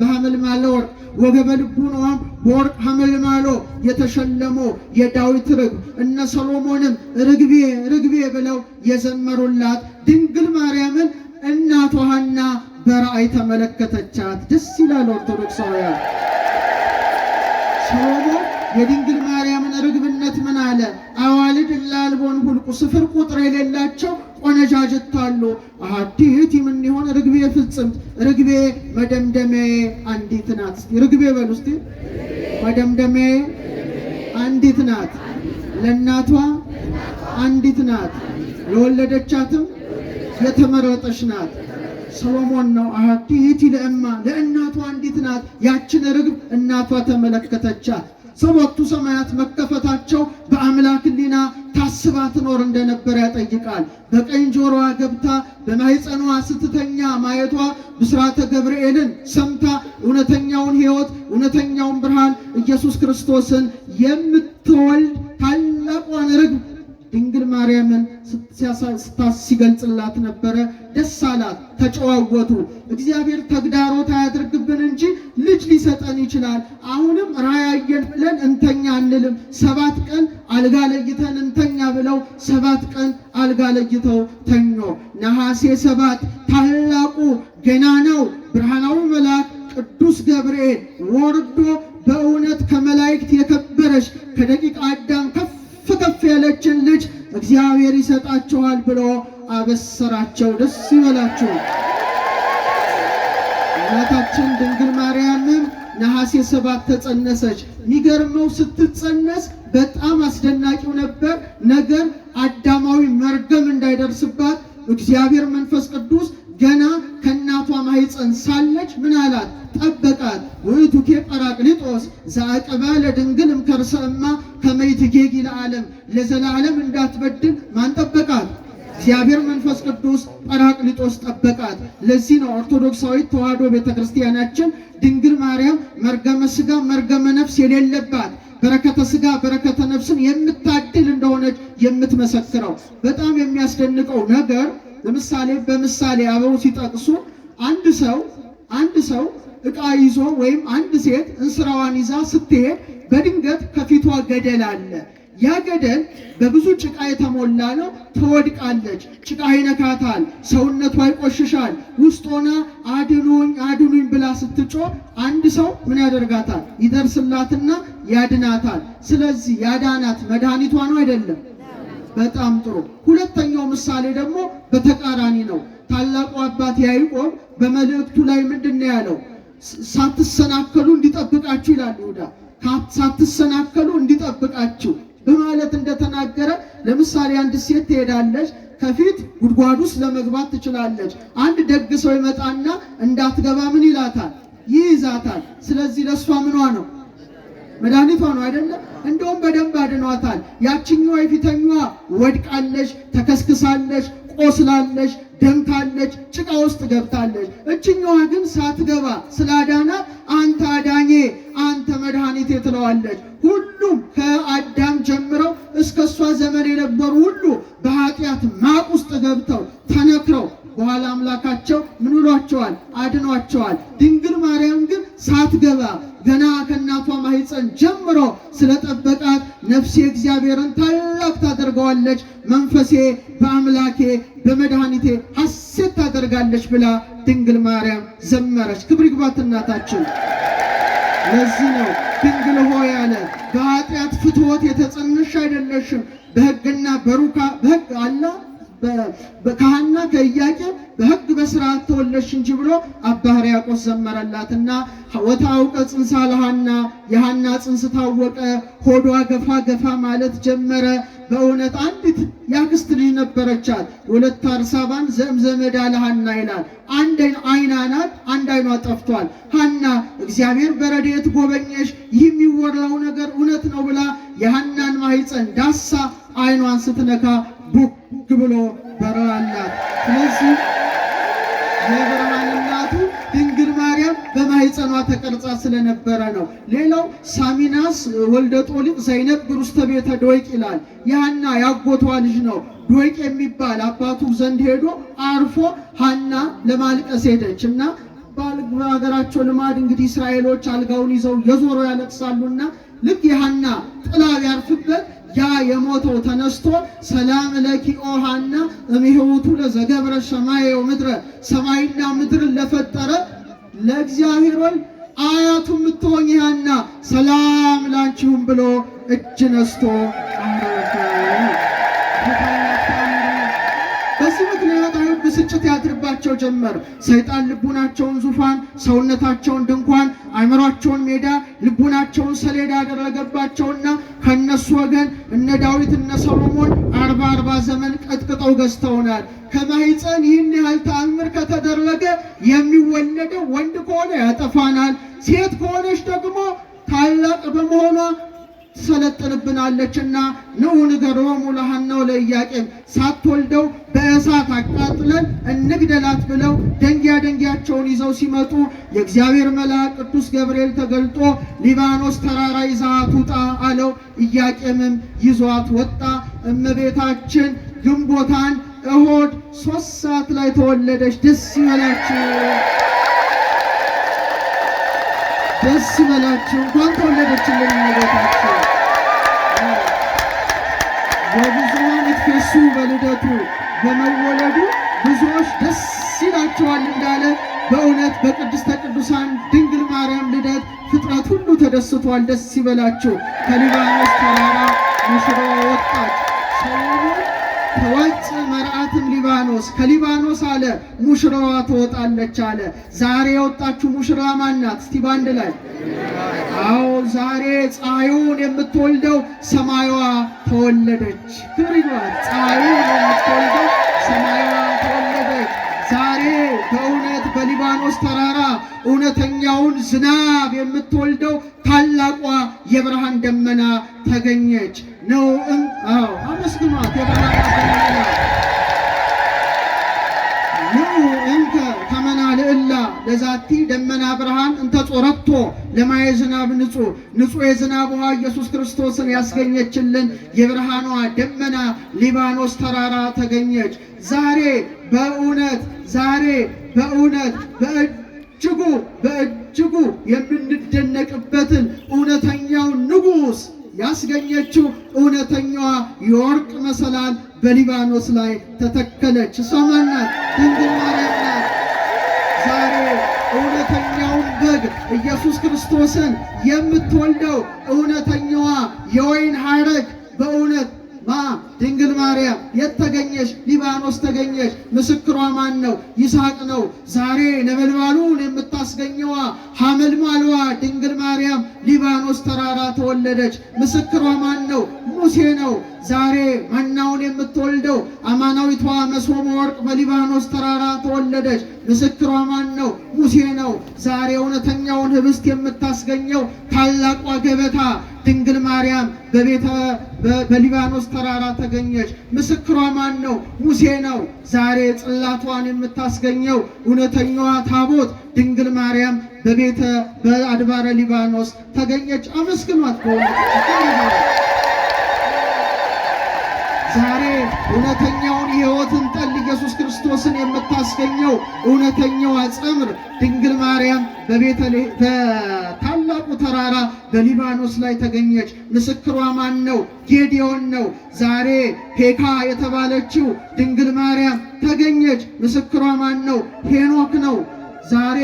በሐመልማለ ወርቅ ወገበ ልቡናዋም በወርቅ ሐመልማሎ የተሸለሞ የዳዊት ርግብ እነ ሰሎሞንም ርግቤ ርግቤ ብለው የዘመሩላት ድንግል ማርያምን እናቷ ሐና በራእይ ተመለከተቻት። ደስ ይላል ኦርቶዶክሳውያን። ሰሎሞን የድንግል ማርያምን ርግብነት ምን አለ? አዋልድ ላልቦን ሁልቁ ስፍር ቁጥር የሌላቸው ቆነጃጅት አሉ። አሐቲት ምን ይሆን ርግቤ ፍጽምት ርግቤ መደምደሜ አንዲት ናት። እስቲ ርግቤ በሉ እስቲ። መደምደሜ አንዲት ናት። ለእናቷ አንዲት ናት። ለወለደቻትም የተመረጠች ናት። ሰሎሞን ነው አሐቲት ለእማ ለእናቷ አንዲት ናት። ያችን ርግብ እናቷ ተመለከተቻት። ሰባቱ ሰማያት መከፈታቸው በአምላክ ሕሊና ታስባ ትኖር እንደነበር ያጠይቃል። በቀኝ ጆሮዋ ገብታ በማኅፀኗ ስትተኛ ማየቷ ብስራተ ገብርኤልን ሰምታ እውነተኛውን ሕይወት እውነተኛውን ብርሃን ኢየሱስ ክርስቶስን የምትወልድ ታላቋን ርግብ ድንግል ማርያምን ሲገልጽላት ነበረ። ደስ አላት፣ ተጨዋወቱ። እግዚአብሔር ተግዳሮት አያድርግብን እንጂ ልጅ ሊሰጠን ይችላል። አሁንም ራእያየን ብለን እንተኛ አንልም። 7 ቀን አልጋ ለይተን እንተኛ ብለው 7 ቀን አልጋ ለይተው ተኞ። ነሐሴ 7 ታላቁ ገናናው ብርሃናዊ መልአክ ቅዱስ ገብርኤል ወርዶ በእውነት ከመላእክት የከበረች ከደቂቀ አዳም ከፍ ያለችን ልጅ እግዚአብሔር ይሰጣችኋል ብሎ አበሰራቸው። ደስ ይበላችሁ። እናታችን ድንግል ማርያምም ነሐሴ 7 ተጸነሰች። የሚገርመው ስትጸነስ በጣም አስደናቂው ነገር አዳማዊ መርገም እንዳይደርስባት እግዚአብሔር መንፈስ ቅዱስ ገና ከእናቷ ማኅፀን ሳለች ምን አላት? ጠበቃት። ውእቱኬ ጰራቅሊጦስ ዘአቀባ ለድንግል እምከርሰ እማ ከመ ይትጌጊ ለዓለም ለዘላለም እንዳትበድል ማን ጠበቃት? እግዚአብሔር መንፈስ ቅዱስ ጰራቅሊጦስ ጠበቃት። ለዚህ ነው ኦርቶዶክሳዊት ተዋሕዶ ቤተክርስቲያናችን ድንግል ማርያም መርገመ ሥጋ መርገመ ነፍስ የሌለባት በረከተ ሥጋ በረከተ ነፍስን የምታድል እንደሆነች የምትመሰክረው። በጣም የሚያስደንቀው ነገር ለምሳሌ በምሳሌ አበው ሲጠቅሱ አንድ ሰው ዕቃ ይዞ ወይም አንድ ሴት እንስራዋን ይዛ ስትሄድ በድንገት ከፊቷ ገደል አለ። ያ ገደል በብዙ ጭቃ የተሞላ ነው። ትወድቃለች። ጭቃ ይነካታል፣ ሰውነቷ ይቆሽሻል። ውስጥ ሆና አድኑኝ አድኑኝ ብላ ስትጮህ አንድ ሰው ምን ያደርጋታል? ይደርስላትና ያድናታል። ስለዚህ ያዳናት መድኃኒቷ ነው አይደለም? በጣም ጥሩ። ሁለተኛው ምሳሌ ደግሞ በተቃራኒ ነው። ታላቁ አባት ያዕቆብ በመልእክቱ ላይ ምንድን ነው ያለው? ሳትሰናከሉ እንዲጠብቃችሁ ይላል ይሁዳ። ሳትሰናከሉ እንዲጠብቃችሁ በማለት እንደተናገረ፣ ለምሳሌ አንድ ሴት ትሄዳለች፣ ከፊት ጉድጓድ ውስጥ ለመግባት ትችላለች። አንድ ደግ ሰው ይመጣና እንዳትገባ ምን ይላታል? ይይዛታል። ስለዚህ ለእሷ ምኗ ነው? መድኃኒቷ ነው አይደለም? እንደውም በደንብ አድኗታል። ያችኛዋ የፊተኛዋ ወድቃለች፣ ተከስክሳለች፣ ቆስላለች፣ ደምታለች፣ ጭቃ ውስጥ ገብታለች። እችኛዋ ግን ሳትገባ ስላዳናት አንተ አዳኜ፣ አንተ መድኃኒቴ ትለዋለች። ሁሉም ከአዳም ጀምረው እስከ እሷ ዘመን የነበሩ ሁሉ በኃጢአት ማቅ ውስጥ ገብተው ተነክረው በኋላ አምላካቸው ምን ብሏቸዋል? አድኗቸዋል። ድንግል ማርያም ግን ሳትገባ ገና ከእናቷ ማኅፀን ጀምሮ ስለጠበቃት ነፍሴ እግዚአብሔርን ታላቅ ታደርገዋለች፣ መንፈሴ በአምላኬ በመድኃኒቴ ሐሴት ታደርጋለች ብላ ድንግል ማርያም ዘመረች። ክብር ይግባት እናታችን። ለዚህ ነው ድንግል ሆይ አለ በኃጢአት ፍትወት የተጸነስሽ አይደለሽም፣ በሕግና በሕግ አላ በካህና ከኢያቄም በሕግ በሥርዓት ተወለድሽ እንጂ ብሎ አባ ሕርያቆስ ዘመረላትና ወታውቀ ጽንሳ ለሐና የሐና ጽንስ ታወቀ፣ ሆዷ ገፋ ገፋ ማለት ጀመረ። በእውነት አንዲት ያክስት ልጅ ነበረቻት፣ ወለተ አርሳባን ዘእምዘመዳ ለሐና ይላል። አንድ አይኗ ናት፣ አንድ አይኗ ጠፍቷል። ሐና እግዚአብሔር በረድኤት ጎበኘሽ፣ ይህ የሚወራው ነገር እውነት ነው ብላ የሐናን ማኅፀን ዳሳ አይኗን ስትነካ ቡክ ብሎ በራላት። ስለዚህ የብርሃን እናቱ ድንግል ማርያም በማኅፀኗ ተቀርጻ ስለነበረ ነው። ሌላው ሳሚናስ ወልደ ጦሊቅ ዘይነብር ውስተ ቤተ ዶይቅ ይላል። የሐና ያጎቷ ልጅ ነው። ዶይቅ የሚባል አባቱ ዘንድ ሄዶ አርፎ ሐና ለማልቀስ ሄደች እና በሀገራቸው ልማድ እንግዲህ እስራኤሎች አልጋውን ይዘው የዞሮ ያለቅሳሉና ልክ የሐና ጥላ ቢያርፍበት ያ የሞተው ተነስቶ ሰላም ለኪ ኦ ሐና እምሕይወቱ ለዘገብረ ሰማየ ወምድረ፣ ሰማይና ምድርን ለፈጠረ ለእግዚአብሔር ወልድ አያቱ የምትሆኝ ሐና ሰላም ላንቺሁም ብሎ እጅ ነስቶ አረፈ። በዚህ ምክንያት አይሁድ ብስጭት ያድርባቸው ጀመር። ሰይጣን ልቡናቸውን ዙፋን፣ ሰውነታቸውን ድንኳን፣ አእምሯቸውን ሜዳ፣ ልቡናቸውን ሰሌዳ ያደረገባቸውና ከነሱ ወገን እነ ዳዊት እነ ሰሎሞን 40 ዘመን ቀጥቅጠው ገዝተውናል። ከማኅፀን ይህን ያህል ተአምር ከተደረገ የሚወለደው ወንድ ከሆነ ያጠፋናል፣ ሴት ከሆነች ደግሞ ታላቅ በመሆኗ ትሰለጥንብናለችና ንዑ ንገሮሙ ለሐና ወለኢያቄም፣ ሳትወልደው በእሳት አቃጥለን እንግደላት ብለው ደንጊያቸውን ይዘው ሲመጡ የእግዚአብሔር መልአክ ቅዱስ ገብርኤል ተገልጦ ሊባኖስ ተራራ ይዛት ውጣ አለው። ኢያቄምም ይዟት ወጣ። እመቤታችን ግንቦታን እሁድ 3 ሰዓት ላይ ተወለደች። ደስ ይበላችሁ፣ ደስ ይበላችሁ። እንኳን ተወለደችልን እመቤታችን። ወብዙኃን ይትፌሱ በልደቱ፣ በመወለዱ ብዙዎች ደስ ይላቸዋል እንዳለ በእውነት በቅድስተ ቅዱሳን ድንግል ማርያም ልደት ፍጥረት ሁሉ ተደስቷል። ደስ ይበላችሁ። ከሊባኖስ ተራራ ሙሽራዋ ወጣች። ሰሎሞን ተወጽ መርዓትም ሊባኖስ፣ ከሊባኖስ አለ ሙሽራዋ ትወጣለች አለ። ዛሬ የወጣችሁ ሙሽራ ማናት? እስቲ ባንድ ላይ አዎ፣ ዛሬ ፀሐዩን የምትወልደው ሰማይዋ ተወለደች። ክብር ይግባት። ፀሐዩን የምትወልደው ሰማይዋ ተወለደች። ዛሬ በእውነት በሊባኖስ ተራራ እውነተኛውን ዝናብ የምትወልደው ታላቋ የብርሃን ደመና ተገኘች ነው። አዎ አመስግኗት። የብርሃን ደመና ነው እንከ ከመና ልዕላ ለዛቲ ደመና ብርሃን እንተ ጾረቶ ለማየ ዝናብ ንጹሕ የዝናብ ውሃ ኢየሱስ ክርስቶስን ያስገኘችልን የብርሃኗ ደመና ሊባኖስ ተራራ ተገኘች። ዛሬ በእውነት በእጅጉ የምንደነቅበትን እውነተኛውን ንጉሥ ያስገኘችው እውነተኛዋ የወርቅ መሰላል በሊባኖስ ላይ ተተከለች። እሷ ማን ናት? ድንግል ማርያም ናት። ዛሬ እውነተኛውን በግ ኢየሱስ ክርስቶስን የምትወልደው እውነተኛዋ የወይን ሐረግ በእውነት ድንግል ማርያም የት ተገኘች? ሊባኖስ ተገኘች። ምስክሯ ማን ነው? ይስሐቅ ነው። ዛሬ ነበልባሉን የምታስገኘዋ ሐመልማልዋ ድንግል ማርያም ሊባኖስ ተራራ ተወለደች። ምስክሯ ማን ነው? ሙሴ ነው። ዛሬ መናውን የምትወልደው አማናዊቷ መሶበ ወርቅ በሊባኖስ ተራራ ተወለደች። ምስክሯ ማን ነው? ሙሴ ነው። ዛሬ እውነተኛውን ህብስት የምታስገኘው ታላቋ ገበታ ድንግል ማርያም በሊባኖስ ተራራ ተገኘች። ምስክሯ ማን ነው? ሙሴ ነው። ዛሬ ጽላቷን የምታስገኘው እውነተኛዋ ታቦት ድንግል ማርያም በአድባረ ሊባኖስ ተገኘች። አመስግኗት። ዛሬ እውነተኛውን የሕይወትን ጠል ኢየሱስ ክርስቶስን የምታስገኘው እውነተኛዋ ጸምር ድንግል ማርያም በታላቁ ተራራ በሊባኖስ ላይ ተገኘች። ምስክሯ ማን ነው? ጌዴዎን ነው። ዛሬ ፔካ የተባለችው ድንግል ማርያም ተገኘች። ምስክሯ ማን ነው? ሄኖክ ነው። ዛሬ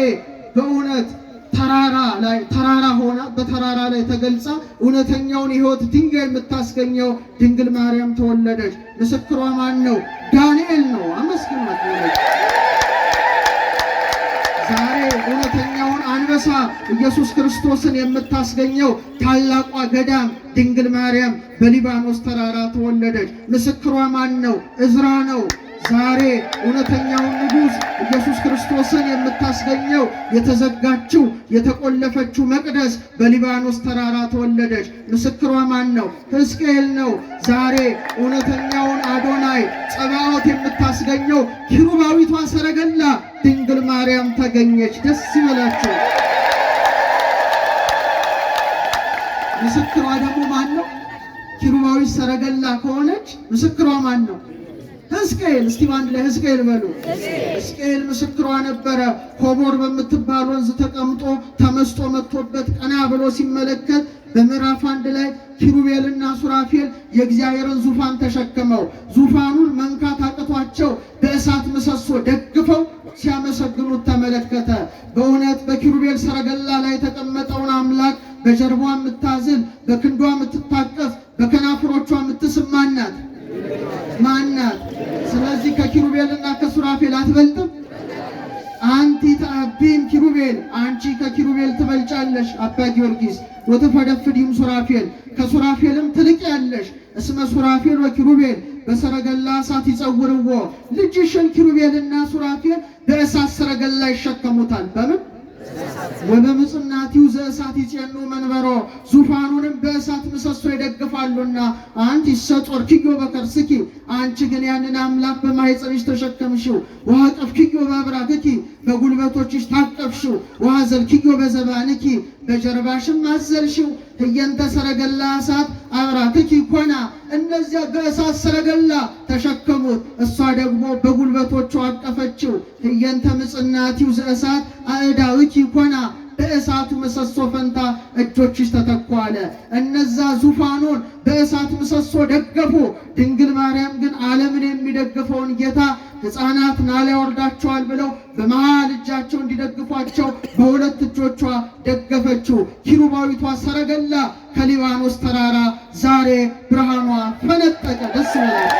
በእውነት ተራራ ሆና በተራራ ላይ ተገልጻ እውነተኛውን የሕይወት ድንጋይ የምታስገኘው ድንግል ማርያም ተወለደች። ምስክሯ ማን ነው? ዳንኤል ነው። አመስግኗት። ዛሬ እውነተኛውን አንበሳ ኢየሱስ ክርስቶስን የምታስገኘው ታላቋ ገዳም ድንግል ማርያም በሊባኖስ ተራራ ተወለደች። ምስክሯ ማን ነው? እዝራ ነው። ዛሬ እውነተኛውን ንጉሥ ኢየሱስ ክርስቶስን የምታስገኘው የተዘጋችው የተቆለፈችው መቅደስ በሊባኖስ ተራራ ተወለደች። ምስክሯ ማን ነው? ሕዝቅኤል ነው። ዛሬ እውነተኛውን አዶናይ ጸባዖት የምታስገኘው ኪሩባዊቷ ሰረገላ ድንግል ማርያም ተገኘች። ደስ ይበላችሁ። ምስክሯ ደግሞ ማን ነው? ኪሩባዊት ሰረገላ ከሆነች ምስክሯ ማን ነው? ሕዝቅኤል። እስቲ አንድ ላይ ሕዝቅኤል በሉ። ሕዝቅኤል ምስክሯ ነበረ። ኮቦር በምትባል ወንዝ ተቀምጦ ተመስጦ መጥቶበት ቀና ብሎ ሲመለከት በምዕራፍ 1 ላይ ኪሩቤልና ሱራፌል የእግዚአብሔርን ዙፋን ተሸክመው ዙፋኑን መንካት አቅቷቸው በእሳት ምሰሶ ደግፈው ሲያመሰግኑት ተመለከተ። በእውነት በኪሩቤል ሰረገላ ላይ የተቀመጠውን አምላክ በጀርቧ የምታዝል በክንዷ የምትታቀፍ በከናፍሮቿ የምትስም ማናት? ማናት? ስለዚህ ከኪሩቤልና ከሱራፌል አትበልጥም። አንቲ ተአቢም ኪሩቤል፣ አንቺ ከኪሩቤል ትበልጫለሽ አባ ጊዮርጊስ። ወተፈደፍዲም ሱራፌል፣ ከሱራፌልም ትልቅ ያለሽ። እስመ ሱራፌል ወኪሩቤል በሰረገላ እሳት ይጸውርዎ። ልጅሽን ኪሩቤልና ሱራፌል በእሳት ሰረገላ ይሸከሙታል። በምን? ወበምጽናቲው ዘእሳት ይጼኑ መንበሮ፣ ዙፋኑንም በእሳት ምሰሶ ይደግፋሉና። አንቲ ሰጦርኪዮ በከርስኪ፣ አንቺ ግን ያንን አምላክ በማኅፀንሽ ተሸከምሽው። ወአቀፍኪዮ በአብራክኪ፣ በጉልበቶችሽ ታቀፍሽው። ወአዘልኪዮ በዘባንኪ፣ በጀርባሽም አዘልሽው። ህየንተ ሰረገላ እሳት አብራክኪ ኮና፣ እነዚያ በእሳት ሰረገላ ተሸከሙት፣ እሷ ደግሞ በጉልበቶቿ አቀፈችው። ህየንተ ምጽናቲው ዘእሳት አእዳዊኪ ኮና፣ በእሳቱ ምሰሶ ፈንታ እጆችሽ ተተኩ አለ። እነዛ ዙፋኑን በእሳት ምሰሶ ደገፉ። ድንግል ማርያም ግን ዓለምን የሚደግፈውን ጌታ ሕፃናት ናላ ያወርዳቸዋል ብለው በመሃል እጃቸው እንዲደግፏቸው በሁለት እጆቿ ደገፈችው። ኪሩባዊቷ ሰረገላ ከሊባኖስ ተራራ ዛሬ ብርሃኗ ፈነጠቀ። ደስ ይላል።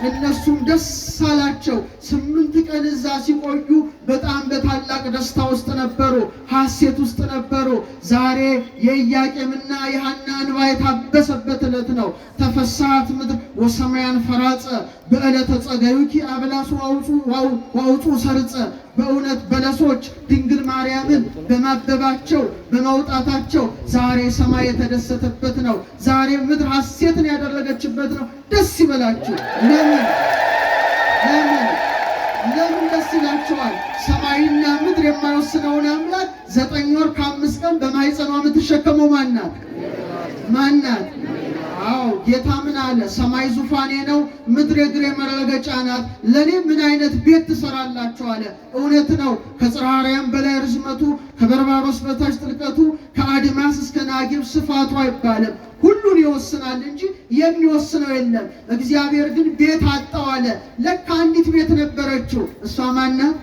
እነሱም ደስ አላቸው። 8 ቀን እዛ ሲቆዩ በጣም በታላቅ ደስታ ውስጥ ነበሩ፣ ሐሴት ውስጥ ነበሩ። ዛሬ የኢያቄምና የሐና እንባ የታበሰበት ዕለት ነው። ተፈሳት ምድር ወሰማያን ፈራጸ በዕለተ ጸገዩኪ አብላሱ ዋውፁ ሰርጸ። በእውነት በለሶች ድንግል ማርያምን በማበባቸው በመውጣታቸው ዛሬ ሰማይ የተደሰተበት ነው። ዛሬ ምድር ሐሴትን ያደረገችበት ነው። ደስ ይበላችሁ። ለምን ደስ ይላችኋል? ሰማይና ምድር የማይወስነውን አምላክ 9 ወር ከ5 ቀን በማኅፀኗ የምትሸከመው ማናት? አዎ ጌታ ምን አለ? ሰማይ ዙፋኔ ነው፣ ምድር የእግሬ መረገጫ ናት። ለእኔ ምን አይነት ቤት ትሰራላችሁ አለ። እውነት ነው። ከጽርሐ አርያም በላይ ርዝመቱ ከበርባሮስ በታች ጥልቀቱ ከአድማስ እስከ ናጌብ ስፋቱ አይባልም። ሁሉን ይወስናል እንጂ የሚወስነው የለም። እግዚአብሔር ግን ቤት አጣው አለ። ለካ አንዲት ቤት ነበረችው። እሷ ማናት?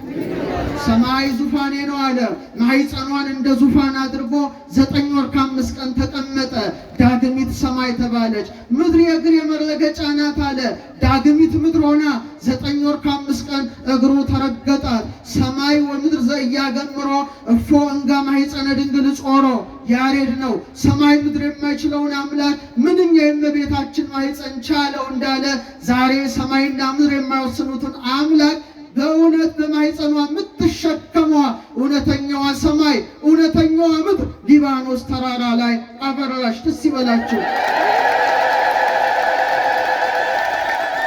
ሰማይ ዙፋኔ ነው አለ። ማኅፀኗን እንደ ዙፋን አድርጎ 9 ወር ከ5 ቀን ተቀመጠ። ዳግሚት ሰማይ ተባለች። ምድር የእግር የመረገጫ ናት አለ። ዳግሚት ምድር ሆና 9 ወር ከ5 ቀን እግሩ ተረገጣት። ሰማይ ወምድር ዘእያገምሮ እፎ እንጋ ማኅፀነ ድንግል ጾሮ ያሬድ ነው። ሰማይ ምድር የማይችለውን አምላክ ምንኛ የእመቤታችን ማኅፀን ቻለው እንዳለ ዛሬ ሰማይና ምድር የማይወስኑትን አምላክ በእውነት በማኅፀኗ የምትሸከመዋ እውነተኛዋ ሰማይ እውነተኛዋ ምድር ሊባኖስ ተራራ ላይ አበራሽ። ደስ ይበላችሁ።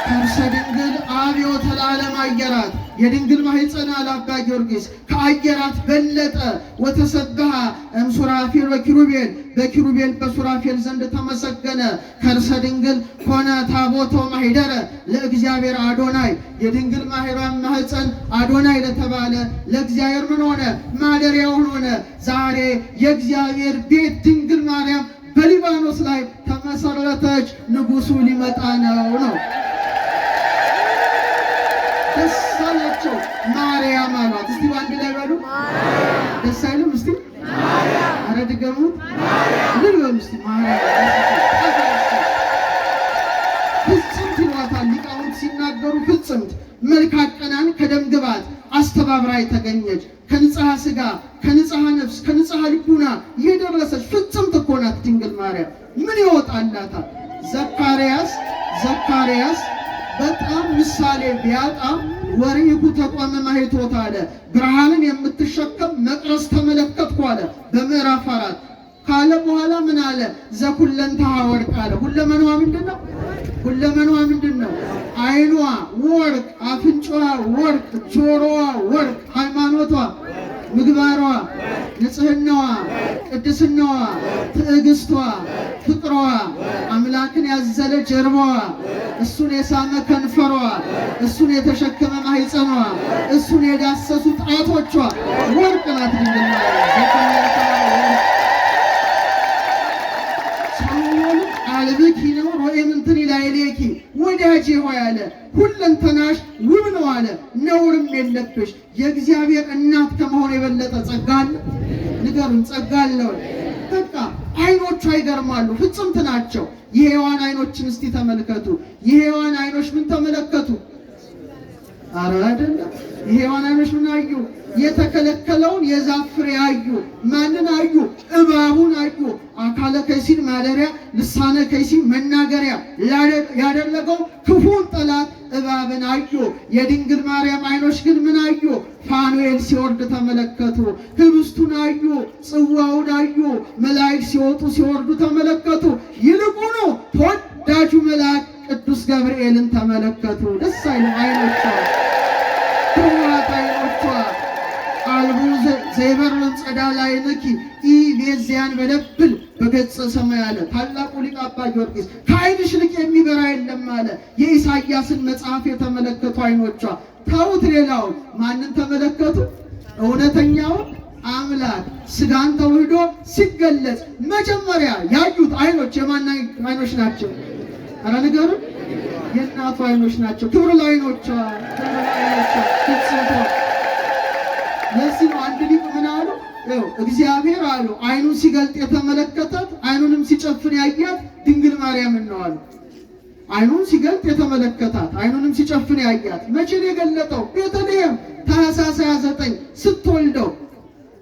ከርሰ ድንግል አብዮተ ለዓለም አየራት። የድንግል ማኅፀን አለ አባ ጊዮርጊስ ከአየራት በለጠ። ወተሰብሐ እምሱራፌል ወኪሩቤል በኪሩቤል በሱራፌል ዘንድ ተመሰገነ። ከርሰ ድንግል ኮነ ታቦቶ ማኅደረ ለእግዚአብሔር አዶናይ። የድንግል ማኅፀን አዶናይ ለተባለ ለእግዚአብሔር ምን ሆነ? ማደሪያውን ሆነ። ዛሬ የእግዚአብሔር ቤት ድንግል ማርያም በሊባኖስ ላይ ተመሰረተች። ንጉሡ ሊመጣ ነው። ደስ አላቸው። ማርያም አሏት። እስቲ በአንድ ላይ በሉ። ደስ አይልም? እስቲ ኧረ ድገሙት። ምን በሉ እስቲ ማርያም። ፍጽምት ይሏታል ሊቃውንት ሲናገሩ። ፍጽምት መልከ ቀናን ከደም ግባት አስተባብራ የተገኘች ከንጽሐ ሥጋ ከንጽሐ ነፍስ ከንጽሐ ልቡና የደረሰች ፍጽምት እኮ ናት ድንግል ማርያም። ምን ይወጣላታል? ዘካርያስ በጣም ምሳሌ ቢያጣም ወርኢኩ ተቆመ ማኅቶት አለ። ብርሃንን የምትሸከም መቅረዝ ተመለከትኩ አለ በምዕራፍ 4 ካለ በኋላ ምን አለ? ዘኩለንተሃ ወርቅ አለ። ሁለመናዋ ምንድነው? ዓይኗ ወርቅ፣ አፍንጫዋ ወርቅ፣ ጆሮዋ ወርቅ፣ ሃይማኖቷ፣ ምግባሯ፣ ንጽህናዋ፣ ቅድስናዋ፣ ትዕግስቷ፣ ፍቅሯ፣ አምላክን ያዘለ ጀርባዋ፣ እሱን የሳመ ከንፈሯ፣ እሱን የተሸከመ ማኅፀኗ፣ እሱን የዳሰሱ ጣቶቿ ወርቅ ናት ድንግል ማርያም። ሳሙኤል አልብኪ ነው ሮኤምንትን ላይሌኪ ወዳጄ ሆይ አለ ሁለንተናሽ ውብ ነው አለ፣ ነውርም የለብሽ። የእግዚአብሔር እናት ከመሆን የበለጠ ጸጋ አለ? ንገሩን፣ ጸጋ አለ ወይ? በቃ አይኖቿ ይገርማሉ፣ ፍጽምት ናቸው። የሔዋን አይኖችን እስቲ ተመልከቱ። የሔዋን አይኖች ምን ተመለከቱ? አረ አይደለም። የሔዋን አይኖች ምን አዩ? የተከለከለውን የዛፍ ፍሬ አዩ። ማንን አዩ? እባቡን አዩ። አካለ ከይሲን ማደሪያ ልሳነ ከይሲን መናገሪያ ያደረገው ክፉን ጠላት እባብን አዩ። የድንግል ማርያም አይኖች ግን ምን አዩ? ፋኑኤል ሲወርድ ተመለከቱ። ህብስቱን አዩ፣ ጽዋውን አዩ። መላእክት ሲወጡ ሲወርዱ ተመለከቱ። ይልቁኑ ተወዳጁ መልአክ ቅዱስ ገብርኤልን ተመለከቱ። ደስ አይልም? አይኖቿ ክቡራት አይኖቿ አልቡ ዘይበርን ጸዳል ዓይንኪ ኢቤዝያን በለብል በገጸ ሰማይ አለ ታላቁ ሊቅ አባ ጊዮርጊስ። ከዓይንሽ ልቅ የሚበራ የለም አለ። የኢሳይያስን መጽሐፍ የተመለከቱ አይኖቿ ታውት ሌላው ማንን ተመለከቱ? እውነተኛውን አምላክ ስጋን ተውህዶ ሲገለጽ መጀመሪያ ያዩት አይኖች የማን አይኖች ናቸው? አረ ንገሩ። የእናቱ አይኖች ናቸው። ክብር ለዓይኖቿ፣ ክብር ለዓይኖቿ ፍጽምቷ። ለዚህ ነው አንድ ሊቅ ምን አሉ? እግዚአብሔር አሉ አይኑን ሲገልጥ የተመለከታት አይኑንም ሲጨፍን ያያት ድንግል ማርያምን ነው አሉ። አይኑን ሲገልጥ የተመለከታት አይኑንም ሲጨፍን ያያት መቼ ነው የገለጠው? ቤተልሔም ታኅሳስ 29 ስትወልደው።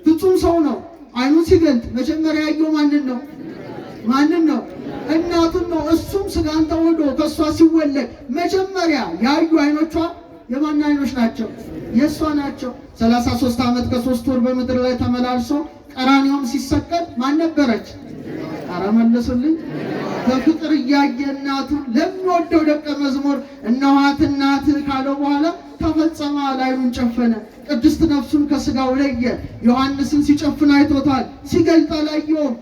ፍጹም ሰው ነው። አይኑን ሲገልጥ መጀመሪያ ያየው ማንን ነው? እናቱን ነው። እሱም ስጋን ተወልዶ ከእሷ ሲወለድ መጀመሪያ ያዩ አይኖቿ የማን አይኖች ናቸው? የእሷ ናቸው። 33 ዓመት ከ3 ወር በምድር ላይ ተመላልሶ ቀራንዮም ሲሰቀል ማን ነበረች? ኧረ መልሱልኝ። በፍቅር እያየ እናቱን ለሚወደው ደቀ መዝሙር እነኋት እናትህ ካለው በኋላ ተፈጸመ። አይኑን ጨፈነ። ቅድስት ነፍሱን ከስጋው ለየ። ዮሐንስን ሲጨፍን አይቶታል፣ ሲገልጥ አላየውም።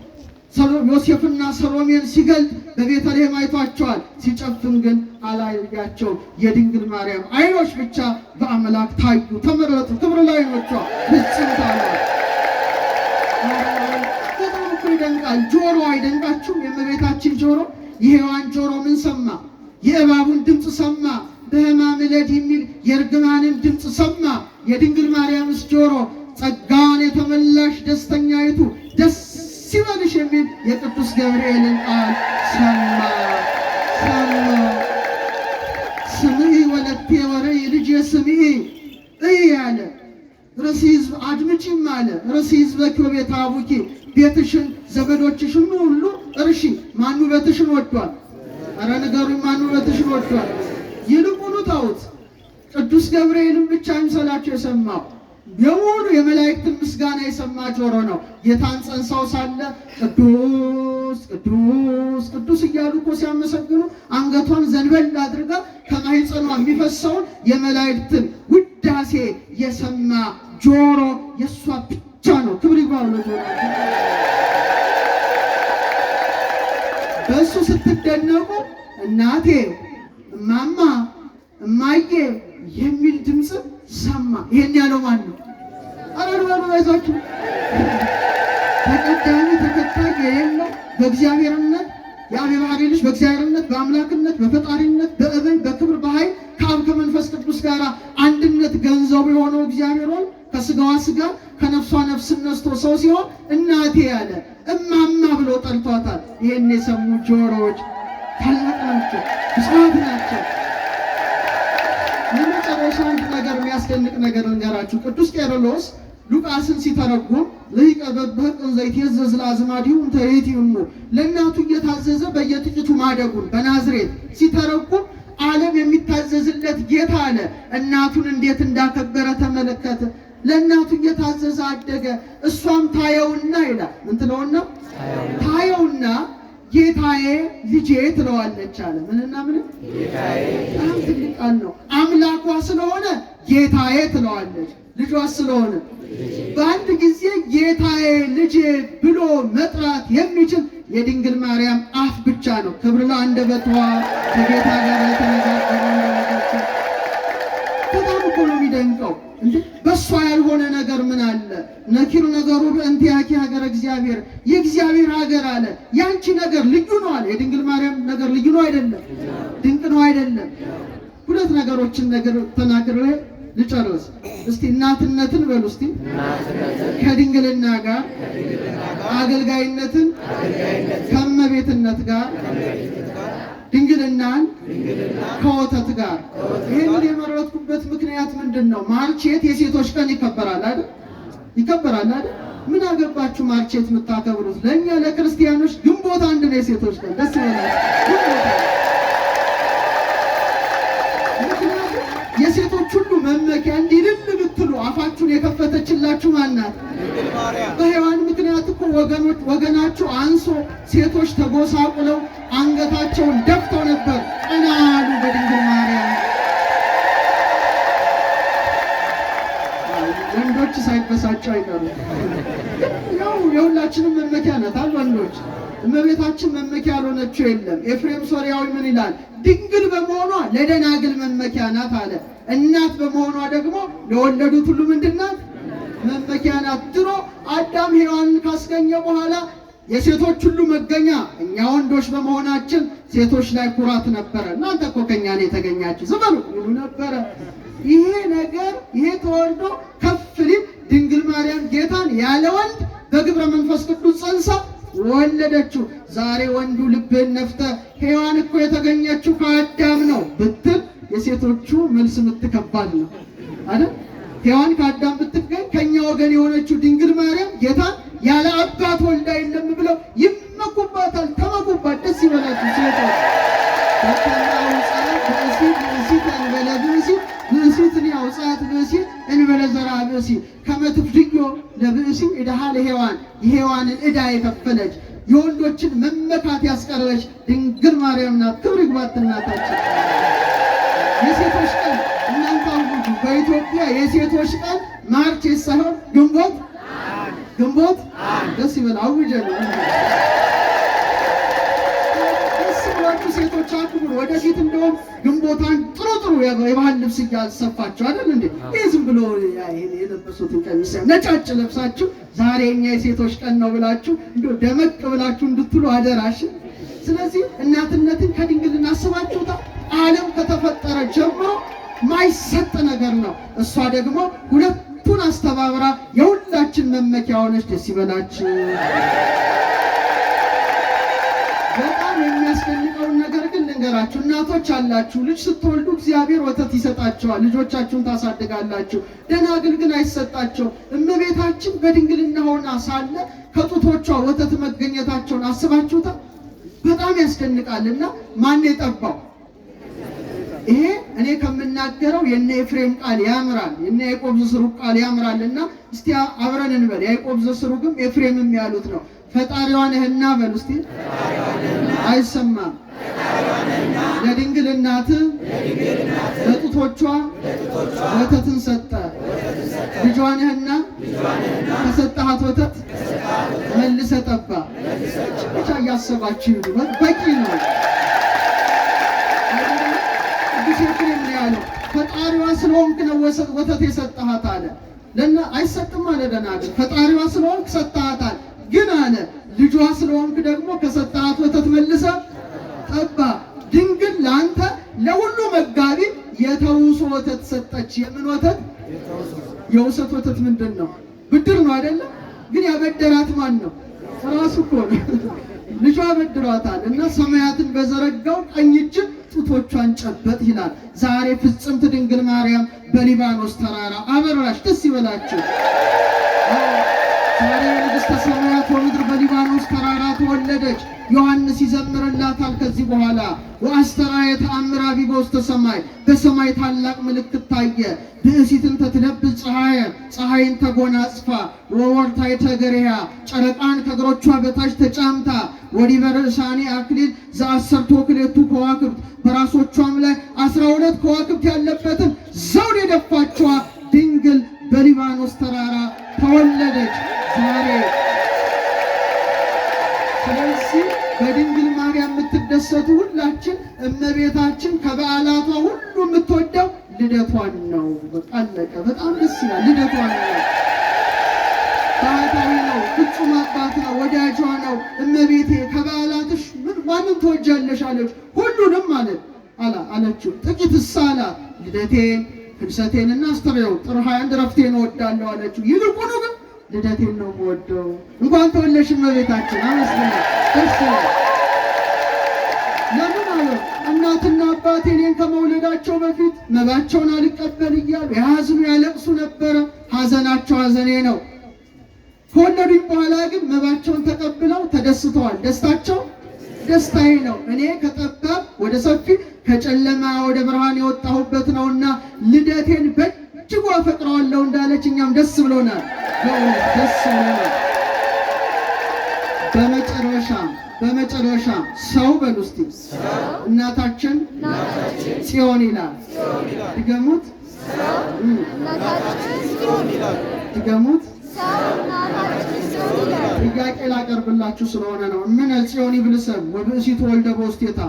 ዮሴፍና ሰሎሜን ሲገልጥ በቤተልሔም አይቷቸዋል፣ ሲጨፍን ግን አላያቸውም። የድንግል ማርያም አይኖች ብቻ በአምላክ ታዩ፣ ተመረጡ። ክብር ለዓይኖቿ ፍጽምት አለ። ይደንቃል። ጆሮ አይደንቃችሁም? የእመቤታችን ጆሮ፣ የሔዋን ጆሮ ምን ሰማ? የእባቡን ድምፅ ሰማ። በሕማም ዕለት የሚል የእርግማንን ድምፅ ሰማ። የድንግል ማርያምስ ጆሮ ጸጋን የተመላሽ ደስተኛይቱ ደስ ይበልሽ የሚል የቅዱስ ገብርኤልን ቃል ሰማ። ስምዒ ወለቴ ወርይ ልጄ ስምዒ እይ አለ። ርዕሰ ሕዝብ አድምጪም አለ። ርዕሰ ሕዝበኪ ወቤተ አቡኪ፣ ቤትሽን ዘመዶችሽን ሁሉ እርሺ። ማኑ ቤትሽን ወዷል? ኧረ ንገሩኝ፣ ማኑ ቤትሽን ወዷል? ይልቁኑ ተውት። ቅዱስ ገብርኤልን ብቻ አይምሰላችሁ የሰማው የሙሉ የመላእክትን ምስጋና የሰማ ጆሮ ነው። ጌታን ጸንሳው ሳለ ቅዱስ ቅዱስ ቅዱስ እያሉ እኮ ሲያመሰግኑ አንገቷን ዘንበል አድርጋ ከማኅፀኗ የሚፈሰውን የመላእክትን ውዳሴ የሰማ ጆሮ የእሷ ብቻ ነው። ክብር ይግባው ለጆሮ። በእሱ ስትደነቁ እናቴ፣ እማማ፣ እማዬ የሚል ድምፅ ሰማ። ይሄን ያለው ማን ነው? አረርባሉ አይዟችሁ። ተቀዳሚ ተከታይ የሌለው በእግዚአብሔርነት የአብ የባሕርይ ልጅ በእግዚአብሔርነት በአምላክነት በፈጣሪነት በእበይ በክብር በኃይል ከአብ ከመንፈስ ቅዱስ ጋር አንድነት ገንዘቡ የሆነው እግዚአብሔር ሆይ ከስጋዋ ስጋ ከነፍሷ ነፍስ ነስቶ ሰው ሲሆን እናቴ ያለ እማማ ብሎ ጠርቷታል። ይሄን የሰሙ ጆሮዎች ታላቅ ናቸው፣ ብፁዓት ናቸው። የመጨረሻ አንድ ነገር የሚያስደንቅ ነገር ልንገራችሁ። ቅዱስ ቄርሎስ ሉቃስን ሲተረጉም ለይቀ በበቅን ዘይትየዘዝ ለአዝማዲሁ እንተ ይእቲሙ፣ ለእናቱ እየታዘዘ በየጥቂቱ ማደጉን በናዝሬት ሲተረጉም ዓለም የሚታዘዝለት ጌታ አለ። እናቱን እንዴት እንዳከበረ ተመለከተ። ለእናቱ እየታዘዘ አደገ። እሷም ታየውና ይላል። ምን ትለውና? ታየውና ጌታዬ ልጄ ትለዋለች አለ። ምንና ምን? ጌታዬ። በጣም ትልቅ ቃል ነው። አምላኳ ስለሆነ ጌታዬ ትለዋለች፣ ልጇ ስለሆነ። በአንድ ጊዜ ጌታዬ ልጄ ብሎ መጥራት የሚችል የድንግል ማርያም አፍ ብቻ ነው። ክብር ለአንደበቷ ከጌታ ጋር የተነጋገረ ነው። በጣም እኮ ነው የሚደንቀው። በእሷ ያልሆነ ነገር ምን አለ? ነኪር ነገሩ በእንቲአኪ ሀገረ እግዚአብሔር፣ የእግዚአብሔር ሀገር አለ። ያንቺ ነገር ልዩ ነው አለ። የድንግል ማርያም ነገር ልዩ ነው አይደለም? ድንቅ ነው አይደለም? ሁለት ነገሮችን ነገር ተናግሬ ልጨርስ። እስቲ እናትነትን በሉ እስቲ። ከድንግልና ጋር አገልጋይነትን ከእመቤትነት ጋር ድንግልናን ከወተት ጋር። ይህንን የመረጥኩበት ምክንያት ምንድን ነው? ማርቼት የሴቶች ቀን ይከበራል አይደል? ይከበራል አይደል? ምን አገባችሁ ማርቼት የምታከብሩት? ለእኛ ለክርስቲያኖች ግንቦት አንድ ነው የሴቶች ቀን። ደስ ይላል። ምክንያቱም የሴቶች ሁሉ መመኪያ እንዲልል ብትሉ አፋችሁን የከፈተችላችሁ ማናት? በሔዋን ምክንያት እኮ ወገናችሁ አንሶ ሴቶች ተጎሳቁለው አንገታቸውን ደፍተው ነበር። ቀና አሉ በድንግል ማርያም። ወንዶች ሳይበሳጩ አይቀሩም። ያው የሁላችንም መመኪያ ናት አሉ ወንዶች። እመቤታችን መመኪያ ያልሆነችው የለም። ኤፍሬም ሶርያዊ ምን ይላል? ድንግል በመሆኗ ለደናግል መመኪያ ናት አለ። እናት በመሆኗ ደግሞ ለወለዱት ሁሉ ምንድን ናት? መመኪያ ናት። ድሮ አዳም ሔዋንን ካስገኘ በኋላ የሴቶች ሁሉ መገኛ እኛ ወንዶች በመሆናችን ሴቶች ላይ ኩራት ነበረ። እናንተ እኮ ከኛ ነው የተገኛችሁ ዝበሉ ይሉ ነበረ። ይሄ ነገር ይሄ ተወልዶ ከፍ ሊል ድንግል ማርያም ጌታን ያለ ወንድ በግብረ መንፈስ ቅዱስ ጸንሳ ወለደችው። ዛሬ ወንዱ ልብህን ነፍተህ ሔዋን እኮ የተገኘችው ከአዳም ነው ብትል የሴቶቹ መልስ ምትከባድ ነው አይደል? ሔዋን ከአዳም ብትገኝ ከኛ ወገን የሆነችው ድንግል ማርያም ጌታን ያለ አባት ወልዳ የለም ብለው ይመኩባታል። ተመኩባት። ደስ ይበላችሁ ሴቶች። ብእሲትኒ አውፅአት ብእሲ እንበለ ዘርአ ብእሲ ከመ ትፍድዮ ለብእሲ ዕዳሃ ለሔዋን፣ የሔዋንን ዕዳ የከፈለች የወንዶችን መመካት ያስቀረች ድንግል ማርያም ናት። ክብር ይግባት እናታችን። የሴቶች ቀን እናንተ አውጁ። በኢትዮጵያ የሴቶች ቀን ማርች ሳይሆን ግንቦት ደስ ይበል። አውጀ ነው። ደስ ብላችሁ ሴቶች አክብሩ። ወደፊት እንደውም ግንቦታን ጥሩ የባህል ልብስ እያሰፋችሁ አይደል እንዴ? ይህ ዝም ብሎ የለበሱትን ቀሚስ ነጫጭ ለብሳችሁ ዛሬ እኛ የሴቶች ቀን ነው ብላችሁ እንደው ደመቅ ብላችሁ እንድትሉ አደራሽ። ስለዚህ እናትነትን ከድንግልና አስባችሁታል? ዓለም ከተፈጠረ ጀምሮ ማይሰጥ ነገር ነው። እሷ ደግሞ ሁለቱን አስተባብራ የሁላችን መመኪያ ሆነች። ደስ ይበላችሁ። በጣም የሚያስደንቀውን ነገር ግን ልንገራችሁ። እናቶች አላችሁ፣ ልጅ ስትወልዱ እግዚአብሔር ወተት ይሰጣቸዋል፣ ልጆቻችሁን ታሳድጋላችሁ። ደናግል ግን አይሰጣቸው። እመቤታችን በድንግልና ሆና ሳለ ከጡቶቿ ወተት መገኘታቸውን አስባችሁታል? በጣም ያስደንቃልና ማን የጠባው? ይሄ እኔ ከምናገረው የነ ኤፍሬም ቃል ያምራል፣ የነ ያዕቆብ ዘስሩግ ቃል ያምራልና እስቲ አብረን እንበል። ያዕቆብ ዘስሩግም ኤፍሬምም ያሉት ነው። ፈጣሪዋ ነህና በሉ እስቲ። አይሰማም። ለድንግል እናት ለጡቶቿ ወተትን ሰጠ። ልጇ ነህና ከሰጠሃት ወተት መልሰ ጠባ። ብቻ እያሰባችሁ ይሉ በቂ ነው። ቅዱስ ኤፍሬም ነው ያለው። ፈጣሪዋ ስለሆንክ ነው ወተት የሰጠሃት አለ። ለና አይሰጥም አለ ደናግል። ፈጣሪዋ ስለሆንክ ሰጠሃታል። ግን አለ ልጇ ስለሆንክ ደግሞ ከሰጠሃት ወተት መልሰ ጠባ። ድንግል ለአንተ ለሁሉ መጋቢ የተውሶ ወተት ሰጠች። የምን ወተት? የውሰት ወተት ምንድን ነው? ብድር ነው አይደለም? ግን ያበደራት ማን ነው? ራሱ እኮ ነው። ልጇ በድሯታል እና ሰማያትን በዘረጋው ቀኝ እጅ ጡቶቿን ጨበጥ ይላል። ዛሬ ፍጽምት ድንግል ማርያም በሊባኖስ ተራራ አበራሽ። ደስ ይበላችሁ። ዛሬ ንግሥተ ሰማያት ወምድር በሊባኖስ ተራራ ተወለደች። ዮሐንስ ይዘምርላታል ከዚህ በኋላ ወአስተርአየ ተአምራ ቢበ ውስተ ሰማይ፣ በሰማይ ታላቅ ምልክት ታየ። ብእሲትን ተትለብስ ፀሐየ፣ ፀሐይን ተጎናጽፋ ወወርታይተ እገሪሃ፣ ጨረቃን ከእግሮቿ በታች ተጫምታ ወዲበ ርእሳኒ አክሊል ዘአሰርቱ ክልኤቱ ከዋክብት፣ በራሶቿም ላይ 12 ከዋክብት ያለበትን ዘውድ የደፋችዋ ድንግል በሊባኖስ ተራራ ተወለደች ዛሬ። ስለዚህ በድንግል ማርያም የምትደሰቱ ሁላችን እመቤታችን ከበዓላቷ ሁሉ የምትወደው ልደቷን ነው። በቃ አለቀ። በጣም ደስ ይላል። ልደቷን ነው። ባህታዊ ነው፣ ፍጹም አባት ነው፣ ወዳጇ ነው። እመቤቴ ከበዓላትሽ ማንን ትወጃለሽ አለች። ሁሉንም አለችው። ጥቂት አላት። ልደቴን፣ ፍልሰቴንና አስተርእዮን ጥር 21 ዕረፍቴን እወዳለሁ አለችው። ይልቁኑ ግን ልደቴን ነው የምወደው። እንኳን ተወለድሽ እመቤታችን። አመስግና ደስ ይላል። ለምን አለ? እናትና አባቴ እኔን ከመውለዳቸው በፊት መባቸውን አልቀበል እያሉ ያዝኑ ያለቅሱ ነበረ። ሐዘናቸው ሐዘኔ ነው። ከወለዱኝ በኋላ ግን መባቸውን ተቀብለው ተደስተዋል። ደስታቸው ደስታዬ ነው። እኔ ከጠባብ ወደ ሰፊ ከጨለማ ወደ ብርሃን የወጣሁበት ነውና ልደቴን በእጅጉ አፈቅረዋለሁ እንዳለች እኛም ደስ ብሎናል። ደስ ብሎናል። በመጨረሻ ሰው በሉ እስቲ እናታችን ጽዮን ይላል። ድገሙት። ድገሙት። ጥያቄ ላቀርብላችሁ ስለሆነ ነው። ምን ጽዮን ይብልሰብ ወብእሲቱ ወልደ በውስቴታ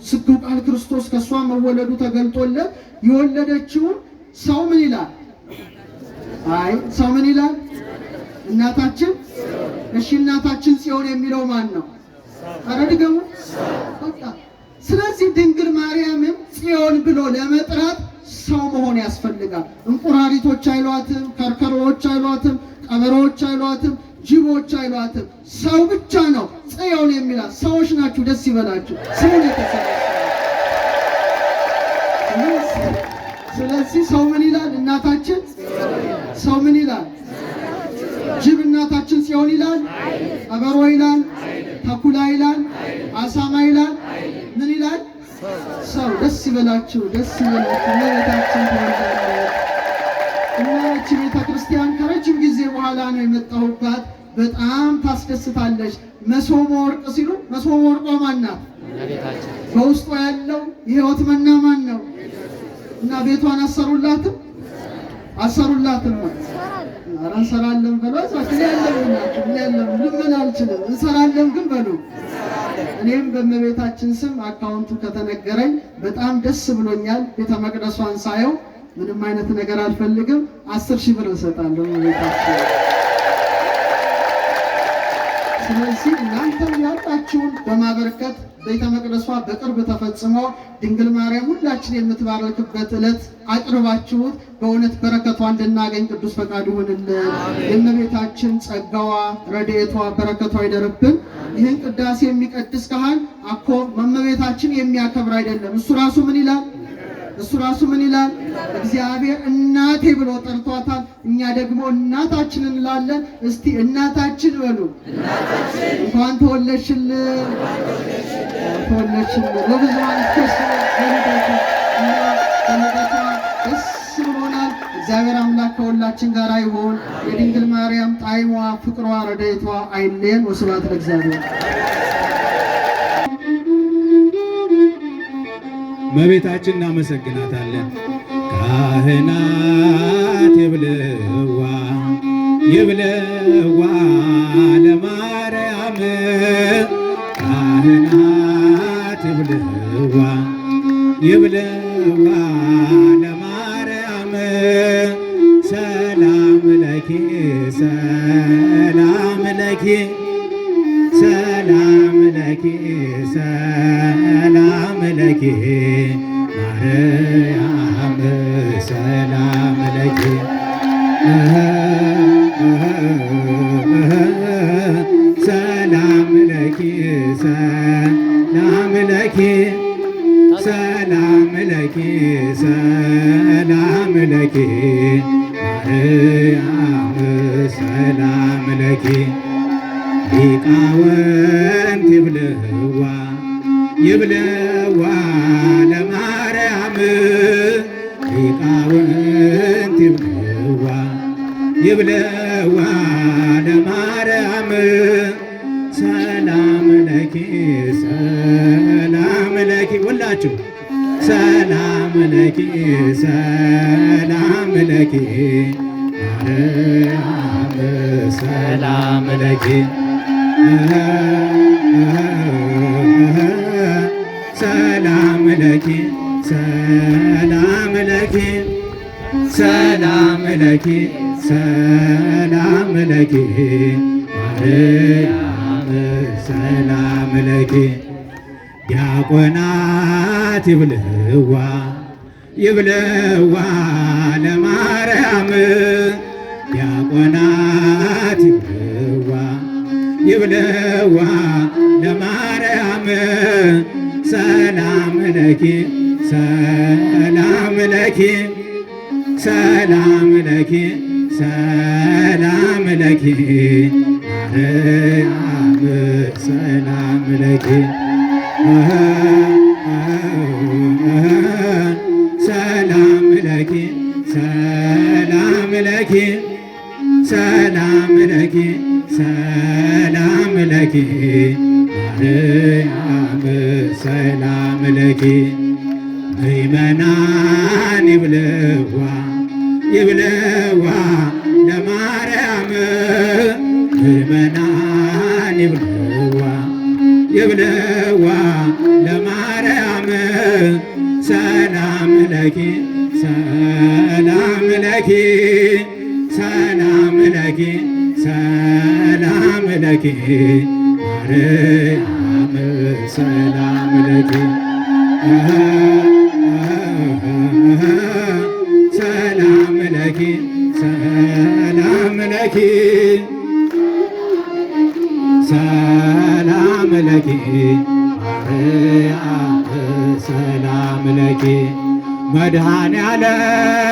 ስግው ቃል ክርስቶስ ከሷ መወለዱ ተገልጦለት የወለደችውን ሰው ምን ይላል? አይ ሰው ምን ይላል? እናታችን። እሺ እናታችን ጽዮን የሚለው ማን ነው? አረ ድገሙ። በቃ ስለዚህ ድንግል ማርያምም ጽዮን ብሎ ለመጥራት ሰው መሆን ያስፈልጋል። እንቁራሪቶች አይሏትም፣ ከርከሮዎች አይሏትም፣ ቀበሮዎች አይሏትም፣ ጅቦች አይሏትም። ሰው ብቻ ነው ጽዮን የሚላት። ሰዎች ናችሁ፣ ደስ ይበላችሁ። ስሙን የተሰራ ስለዚህ ሰው ምን ይላል? እናታችን። ሰው ምን ይላል? ጅብ እናታችን ጽዮን ይላል? ቀበሮ ይላል? ተኩላ ይላል? አሳማ ይላል? ምን ይላል? ሰው። ደስ ይበላችሁ፣ ደስ ይበላችሁ። ለቤታችን ተወልዳለች እና እቺ ቤተ ክርስቲያን ከረጅም ጊዜ በኋላ ነው የመጣሁባት። በጣም ታስደስታለች። መሶበ ወርቅ ሲሉ መሶበ ወርቋ ማን ናት? በውስጧ ያለው የሕይወት መና ማን ነው? እና ቤቷን አሰሩላትም አሰሩላትም። ኧረ እንሰራለን በሉ። ምን ያለም ልምን አልችልም። እንሰራለን ግን በሉ እኔም በእመቤታችን ስም አካውንቱ ከተነገረኝ በጣም ደስ ብሎኛል። ቤተ መቅደሷን ሳየው ምንም አይነት ነገር አልፈልግም። 10,000 ብር እሰጣለሁ እመቤታችን። ስለዚህ እናንተም ያላችሁን በማበርከት ቤተ መቅደሷ በቅርብ ተፈጽሞ ድንግል ማርያም ሁላችን የምትባረክበት ዕለት አቅርባችሁት በእውነት በረከቷ እንድናገኝ ቅዱስ ፈቃድ ይሁንልን። የእመቤታችን ጸጋዋ፣ ረድኤቷ፣ በረከቷ ይደርብን። ይህን ቅዳሴ የሚቀድስ ካህን አኮ እመቤታችን የሚያከብር አይደለም። እሱ ራሱ ምን ይላል? እግዚአብሔር እናቴ ብሎ ጠርቷታል። እኛ ደግሞ እናታችን እንላለን። እስቲ እናታችን በሉ። እንኳን ተወለድሽልን፣ ለብዙኃን ደስ ብሎናል። እግዚአብሔር አምላክ ከሁላችን ጋር ይሁን። የድንግል ማርያም ጣዕሟ፣ ፍቅሯ፣ ረድኤቷ አይለየን። ወስብሐት ለእግዚአብሔር። እመቤታችን እናመሰግናታለን። ካህናት ይብልዋ ለማርያም፣ ካህናት ይብልዋ ለማርያም፣ ሰላም ለኪ ሰላም ለኪ ሰላም ለኪ ሰላም ለኪ ማርያም ሰላም ለኪ ሰላም ለኪ ሰላም ለኪ ሰላም ለኪ ሰላም ለኪ ማርያም ሰላም ለኪ ሊቃውንት ይብልዋ ለማርያም፣ ሊቃውንት ይብልዋ ለማርያም፣ ሰላም ለኪ ሰላም ለኪ ሁላችሁ ሰላም ለኪ ሰላም ለኪ ማርያም ሰላም ለኪ ሰላም ለኪ ሰላም ለኪ ሰላም ለኪ ሰላም ለኪ ማርያም ሰላም ለኪ ዲያቆናት ይብልዋ ለማርያም ዲያቆናት ይብልዋ ለማርያም ሰላም ለኪ ሰላም ለኪ ሰላም ለኪ ሰላም ለኪ ማርያም ሰላም ለኪ ሰላም ለኪ ሰላም ለኪ ሰላም ለኪ ሰላም ለኪ ማርያም ሰላም ለኪ ምእመናን ይብልዋ ለማርያም ምእመናን ይብልዋ ለማርያም ሰላም ለኪ ሰላም ለኪ ሰላም ለኪ ሰላም ለኪ ማርያም ሰላም ለኪ ሰላም ለኪ ሰላም ለኪ ሰላም ለኪ ማርያም ሰላም ለኪ መድኃኔዓለም